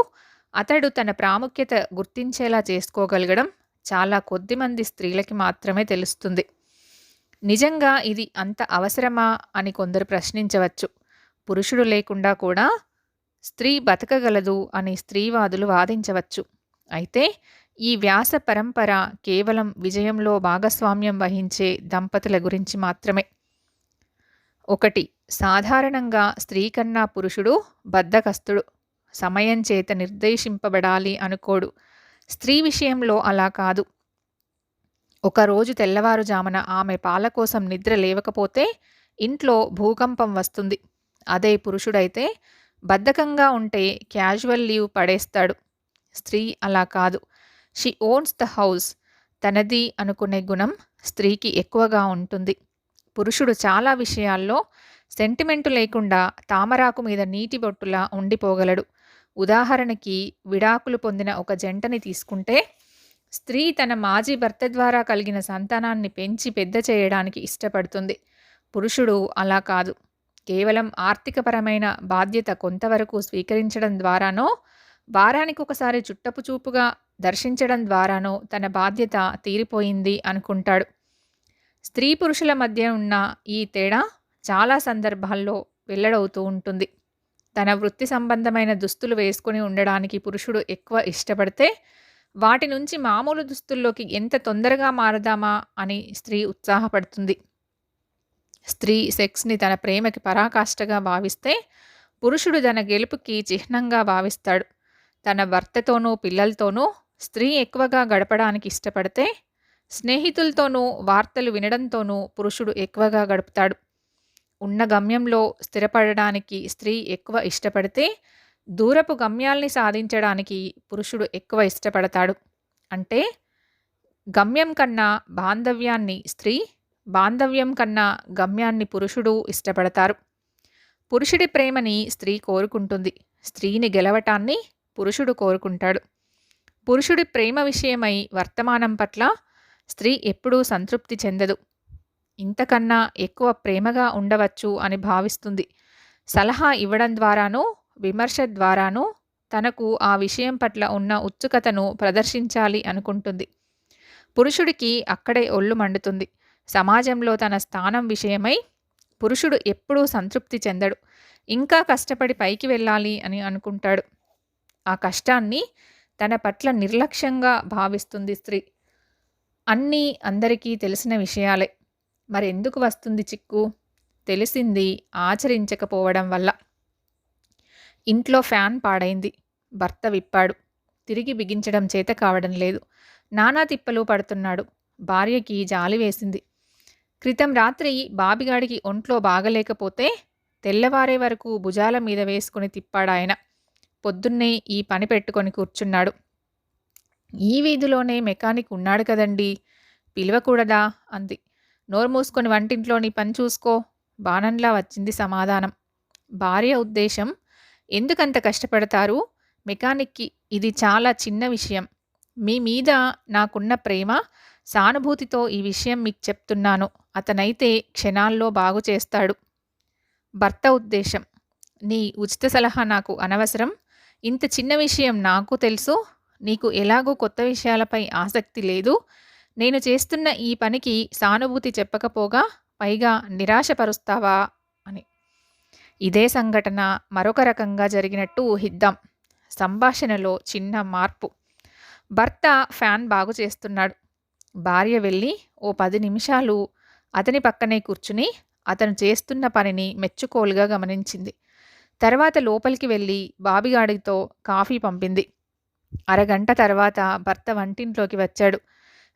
అతడు తన ప్రాముఖ్యత గుర్తించేలా చేసుకోగలగడం చాలా కొద్దిమంది స్త్రీలకి మాత్రమే తెలుస్తుంది. నిజంగా ఇది అంత అవసరమా అని కొందరు ప్రశ్నించవచ్చు. పురుషుడు లేకుండా కూడా స్త్రీ బతకగలదు అని స్త్రీవాదులు వాదించవచ్చు. అయితే ఈ వ్యాస పరంపర కేవలం విజయంలో భాగస్వామ్యం వహించే దంపతుల గురించి మాత్రమే. 1. సాధారణంగా స్త్రీ కన్నా పురుషుడు బద్ధకస్తుడు, సమయం చేత నిర్దేశింపబడాలి అనుకోడు. స్త్రీ విషయంలో అలా కాదు. ఒకరోజు తెల్లవారుజామున ఆమె పాల కోసం నిద్ర లేవకపోతే ఇంట్లో భూకంపం వస్తుంది. అదే పురుషుడైతే బద్ధకంగా ఉంటే క్యాజువల్ లీవ్ పడేస్తాడు. స్త్రీ అలా కాదు. She owns the house. తనది అనుకునే గుణం స్త్రీకి ఎక్కువగా ఉంటుంది. పురుషుడు చాలా విషయాల్లో సెంటిమెంటు లేకుండా తామరాకు మీద నీటి బొట్టులా ఉండిపోగలడు. ఉదాహరణకి విడాకులు పొందిన ఒక జంటని తీసుకుంటే, స్త్రీ తన మాజీ భర్త ద్వారా కలిగిన సంతానాన్ని పెంచి పెద్ద చేయడానికి ఇష్టపడుతుంది. పురుషుడు అలా కాదు. కేవలం ఆర్థికపరమైన బాధ్యత కొంతవరకు స్వీకరించడం ద్వారానో, వారానికి ఒకసారి చుట్టపు చూపుగా దర్శించడం ద్వారానో తన బాధ్యత తీరిపోయింది అనుకుంటాడు. స్త్రీ పురుషుల మధ్య ఉన్న ఈ తేడా చాలా సందర్భాల్లో వెల్లడవుతూ ఉంటుంది. తన వృత్తి సంబంధమైన దుస్తులు వేసుకొని ఉండడానికి పురుషుడు ఎక్కువ ఇష్టపడితే, వాటి నుంచి మామూలు దుస్తుల్లోకి ఎంత తొందరగా మారదామా అని స్త్రీ ఉత్సాహపడుతుంది. స్త్రీ సెక్స్‌ని తన ప్రేమకి పరాకాష్ఠగా భావిస్తే, పురుషుడు తన గెలుపుకి చిహ్నంగా భావిస్తాడు. తన భర్తతోనూ, పిల్లలతోనూ స్త్రీ ఎక్కువగా గడపడానికి ఇష్టపడితే, స్నేహితులతోనూ, వార్తలు వినడంతోనూ పురుషుడు ఎక్కువగా గడుపుతాడు. ఉన్న గమ్యంలో స్థిరపడడానికి స్త్రీ ఎక్కువ ఇష్టపడితే, దూరపు గమ్యాల్ని సాధించడానికి పురుషుడు ఎక్కువ ఇష్టపడతాడు. అంటే గమ్యం కన్నా బాంధవ్యాన్ని స్త్రీ, బాంధవ్యం కన్నా గమ్యాన్ని పురుషుడు ఇష్టపడతారు. పురుషుడి ప్రేమని స్త్రీ కోరుకుంటుంది. స్త్రీని గెలవటాన్ని పురుషుడు కోరుకుంటాడు. పురుషుడి ప్రేమ విషయమై వర్తమానం పట్ల స్త్రీ ఎప్పుడూ సంతృప్తి చెందదు. ఇంతకన్నా ఎక్కువ ప్రేమగా ఉండవచ్చు అని భావిస్తుంది. సలహా ఇవ్వడం ద్వారానూ, విమర్శ ద్వారానూ తనకు ఆ విషయం పట్ల ఉన్న ఉత్సుకతను ప్రదర్శించాలి అనుకుంటుంది. పురుషుడికి అక్కడే ఒళ్ళు మండుతుంది. సమాజంలో తన స్థానం విషయమై పురుషుడు ఎప్పుడూ సంతృప్తి చెందడు. ఇంకా కష్టపడి పైకి వెళ్ళాలి అని అనుకుంటాడు. ఆ కష్టాన్ని తన పట్ల నిర్లక్ష్యంగా భావిస్తుంది స్త్రీ. అన్నీ అందరికీ తెలిసిన విషయాలే. మరెందుకు వస్తుంది చిక్కు? తెలిసింది ఆచరించకపోవడం వల్ల. ఇంట్లో ఫ్యాన్ పాడైంది. భర్త విప్పాడు. తిరిగి బిగించడం చేత కావడం లేదు. నానా తిప్పలు పడుతున్నాడు. భార్యకి జాలి వేసింది. క్రితం రాత్రి బాబిగాడికి ఒంట్లో బాగలేకపోతే తెల్లవారే వరకు భుజాల మీద వేసుకుని తిప్పాడాయన. పొద్దున్నే ఈ పని పెట్టుకొని కూర్చున్నాడు. ఈ వీధిలోనే మెకానిక్ ఉన్నాడు కదండీ, పిలవకూడదా అంది. నోరు మూసుకొని వంటింట్లోని పని చూసుకో, బాణంలా వచ్చింది సమాధానం. భార్య ఉద్దేశం, ఎందుకంత కష్టపడతారు? మెకానిక్కి ఇది చాలా చిన్న విషయం. మీ మీద నాకున్న ప్రేమ, సానుభూతితో ఈ విషయం మీకు చెప్తున్నాను. అతనైతే క్షణాల్లో బాగు చేస్తాడు. భర్త ఉద్దేశం, నీ ఉచిత సలహా నాకు అనవసరం. ఇంత చిన్న విషయం నాకు తెలుసు. నీకు ఎలాగూ కొత్త విషయాలపై ఆసక్తి లేదు. నేను చేస్తున్న ఈ పనికి సానుభూతి చెప్పకపోగా పైగా నిరాశపరుస్తావా అని. ఇదే సంఘటన మరొక రకంగా జరిగినట్టు ఊహిద్దాం. సంభాషణలో చిన్న మార్పు. భర్త ఫ్యాన్ బాగు చేస్తున్నాడు. భార్య వెళ్ళి ఓ 10 నిమిషాలు అతని పక్కనే కూర్చుని అతను చేస్తున్న పనిని మెచ్చుకోలుగా గమనించింది. తర్వాత లోపలికి వెళ్ళి బాబిగాడితో కాఫీ పంపింది. అరగంట తర్వాత భర్త వంటింట్లోకి వచ్చాడు.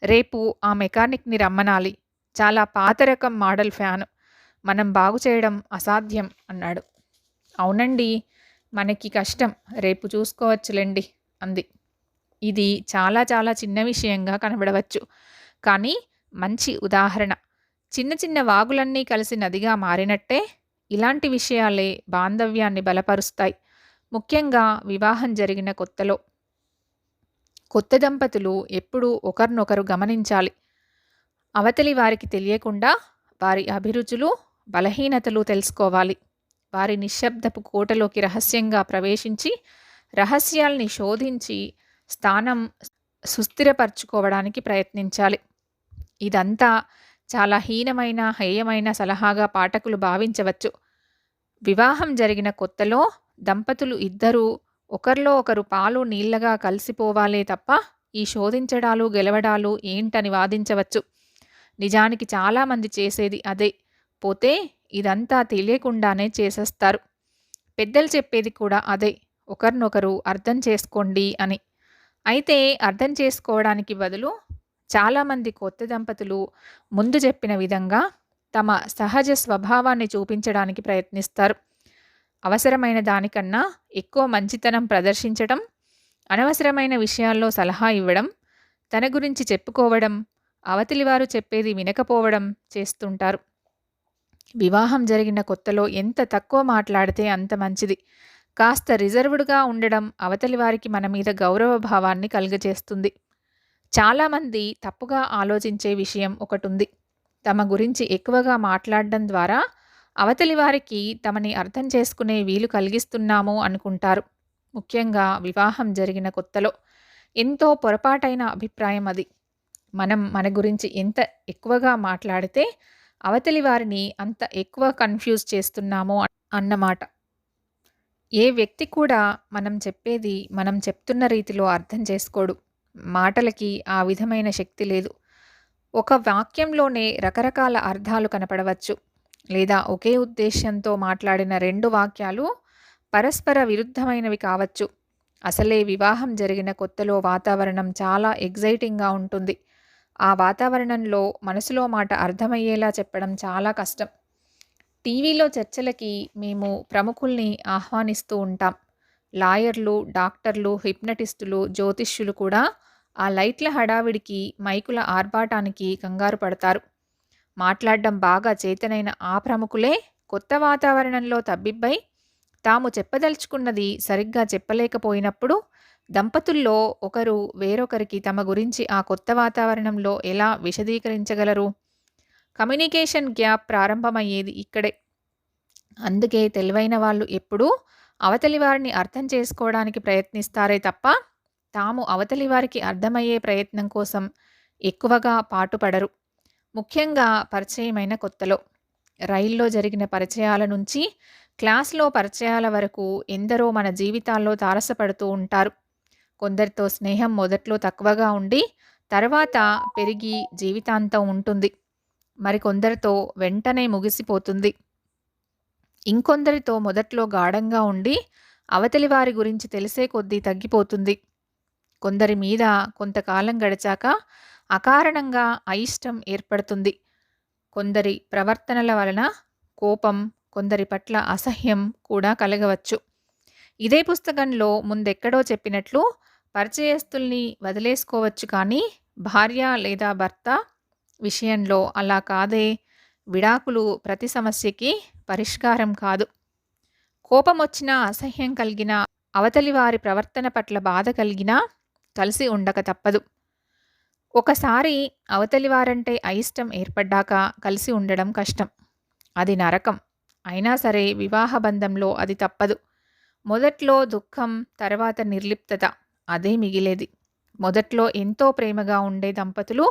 రేపు ఆ మెకానిక్ని రమ్మనాలి. చాలా పాత రకం మోడల్ ఫ్యాను. మనం బాగు చేయడం అసాధ్యం అన్నాడు. అవునండి, మనకి కష్టం. రేపు చూసుకోవచ్చులేండి అంది. ఇది చాలా చాలా చిన్న విషయంగా కనబడవచ్చు. కానీ మంచి ఉదాహరణ. చిన్న చిన్న వాగులన్నీ కలిసి నదిగా మారినట్టే ఇలాంటి విషయాలే బాంధవ్యాన్ని బలపరుస్తాయి. ముఖ్యంగా వివాహం జరిగిన కొత్తలో. కొత్త దంపతులు ఎప్పుడూ ఒకరినొకరు గమనించాలి. అవతలి వారికి తెలియకుండా వారి అభిరుచులు, బలహీనతలు తెలుసుకోవాలి. వారి నిశ్శబ్దపు కోటలోకి రహస్యంగా ప్రవేశించి రహస్యాల్ని శోధించి స్థానం సుస్థిరపరచుకోవడానికి ప్రయత్నించాలి. ఇదంతా చాలా హీనమైన, హేయమైన సలహాగా పాఠకులు భావించవచ్చు. వివాహం జరిగిన కొత్తలో దంపతులు ఇద్దరూ ఒకరిలో ఒకరు పాలు నీళ్లగా కలిసిపోవాలే తప్ప ఈ శోధించడాలు, గెలవడాలు ఏంటని వాదించవచ్చు. నిజానికి చాలామంది చేసేది అదే. పోతే ఇదంతా తెలియకుండానే చేసేస్తారు. పెద్దలు చెప్పేది కూడా అదే, ఒకరినొకరు అర్థం చేసుకోండి అని. అయితే అర్థం చేసుకోవడానికి బదులు చాలామంది కొత్త దంపతులు ముందు చెప్పిన విధంగా తమ సహజ స్వభావాన్ని చూపించడానికి ప్రయత్నిస్తారు. అవసరమైన దానికన్నా ఎక్కువ మంచితనం ప్రదర్శించడం, అనవసరమైన విషయాల్లో సలహా ఇవ్వడం, తన గురించి చెప్పుకోవడం, అవతలివారు చెప్పేది వినకపోవడం చేస్తుంటారు. వివాహం జరిగిన కొత్తలో ఎంత తక్కువ మాట్లాడితే అంత మంచిది. కాస్త రిజర్వ్డ్గా ఉండడం అవతలి వారికి మన మీద గౌరవ భావాన్ని కలుగజేస్తుంది. చాలామంది తప్పుగా ఆలోచించే విషయం ఒకటుంది. తమ గురించి ఎక్కువగా మాట్లాడడం ద్వారా అవతలి వారికి తమని అర్థం చేసుకునే వీలు కలిగిస్తున్నాము అనుకుంటారు. ముఖ్యంగా వివాహం జరిగిన కొత్తలో. ఎంతో పొరపాటైన అభిప్రాయం అది. మనం మన గురించి ఎంత ఎక్కువగా మాట్లాడితే అవతలి వారిని అంత ఎక్కువ కన్ఫ్యూజ్ చేస్తున్నాము అన్నమాట. ఏ వ్యక్తి కూడా మనం చెప్పేది మనం చెప్తున్న రీతిలో అర్థం చేసుకోడు. మాటలకి ఆ విధమైన శక్తి లేదు. ఒక వాక్యంలోనే రకరకాల అర్థాలు కనపడవచ్చు. లేదా ఒకే ఉద్దేశ్యంతో మాట్లాడిన 2 వాక్యాలు పరస్పర విరుద్ధమైనవి కావచ్చు. అసలే వివాహం జరిగిన కొత్తలో వాతావరణం చాలా ఎక్సైటింగ్‌గా ఉంటుంది. ఆ వాతావరణంలో మనసులో మాట అర్థమయ్యేలా చెప్పడం చాలా కష్టం. టీవీలో చర్చలకి మేము ప్రముఖుల్ని ఆహ్వానిస్తూ ఉంటాం. లాయర్లు, డాక్టర్లు, హిప్నటిస్టులు, జ్యోతిష్యులు కూడా ఆ లైట్ల హడావిడికి, మైకుల ఆర్భాటానికి కంగారు పడతారు. మాట్లాడడం బాగా చేతనైన ఆ ప్రముఖులే కొత్త వాతావరణంలో తబ్బిబ్బై తాము చెప్పదలుచుకున్నది సరిగ్గా చెప్పలేకపోయినప్పుడు దంపతుల్లో ఒకరు వేరొకరికి తమ గురించి ఆ కొత్త వాతావరణంలో ఎలా విశదీకరించగలరు? కమ్యూనికేషన్ గ్యాప్ ప్రారంభమయ్యేది ఇక్కడే. అందుకే తెలివైన వాళ్ళు ఎప్పుడూ అవతలి వారిని అర్థం చేసుకోవడానికి ప్రయత్నిస్తారే తప్ప, తాము అవతలి వారికి అర్థమయ్యే ప్రయత్నం కోసం ఎక్కువగా పాటుపడరు. ముఖ్యంగా పరిచయమైన కొత్తలో. రైల్లో జరిగిన పరిచయాల నుంచి క్లాస్‌లో పరిచయాల వరకు ఎందరో మన జీవితాల్లో తారసపడుతూ ఉంటారు. కొందరితో స్నేహం మొదట్లో తక్కువగా ఉండి, తర్వాత పెరిగి జీవితాంతం ఉంటుంది. మరికొందరితో వెంటనే ముగిసిపోతుంది. ఇంకొందరితో మొదట్లో గాఢంగా ఉండి, అవతలి వారి గురించి తెలిసే కొద్దీ తగ్గిపోతుంది. కొందరి మీద కొంతకాలం గడిచాక అకారణంగా అయిష్టం ఏర్పడుతుంది. కొందరి ప్రవర్తనల వలన కోపం, కొందరి పట్ల అసహ్యం కూడా కలగవచ్చు. ఇదే పుస్తకంలో ముందెక్కడో చెప్పినట్లు పరిచయస్తుల్ని వదిలేసుకోవచ్చు కానీ, భార్య లేదా భర్త విషయంలో అలా కాదే. విడాకులు ప్రతి సమస్యకి పరిష్కారం కాదు. కోపమొచ్చినా, అసహ్యం కలిగినా, అవతలి వారి ప్రవర్తన పట్ల బాధ కలిగినా కలిసి ఉండక తప్పదు. ఒకసారి అవతలి వారంటే అయిష్టం ఏర్పడ్డాక కలిసి ఉండడం కష్టం. అది నరకం. అయినా సరే వివాహ బంధంలో అది తప్పదు. మొదట్లో దుఃఖం, తర్వాత నిర్లిప్తత అదే మిగిలేది. మొదట్లో ఎంతో ప్రేమగా ఉండే దంపతులు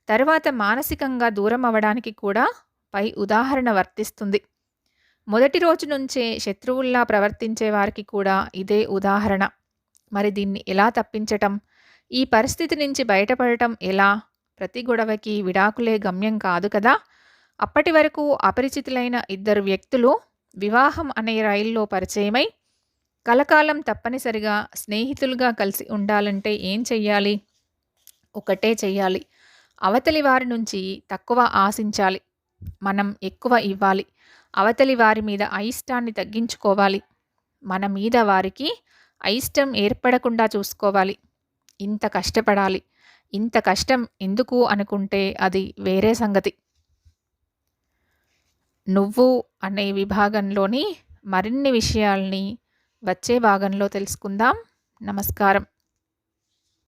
తర్వాత మానసికంగా దూరం అవ్వడానికి కూడా పై ఉదాహరణ వర్తిస్తుంది. మొదటి రోజు నుంచే శత్రువుల్లా ప్రవర్తించే వారికి కూడా ఇదే ఉదాహరణ. మరి దీన్ని ఎలా తప్పించటం? ఈ పరిస్థితి నుంచి బయటపడటం ఎలా? ప్రతి గొడవకి విడాకులే గమ్యం కాదు కదా! అప్పటి వరకు అపరిచితులైన ఇద్దరు వ్యక్తులు వివాహం అనే రైల్లో పరిచయమై కలకాలం తప్పనిసరిగా స్నేహితులుగా కలిసి ఉండాలంటే ఏం చెయ్యాలి? ఒకటే చెయ్యాలి. అవతలి వారి నుంచి తక్కువ ఆశించాలి. మనం ఎక్కువ ఇవ్వాలి. అవతలి వారి మీద అయిష్టాన్ని తగ్గించుకోవాలి. మన మీద వారికి అయిష్టం ఏర్పడకుండా చూసుకోవాలి. ఇంత కష్టపడాలి. ఇంత కష్టం ఎందుకు అనుకుంటే అది వేరే సంగతి. నువ్వు అనే విభాగంలోని మరిన్ని విషయాల్ని వచ్చే భాగంలో తెలుసుకుందాం. నమస్కారం.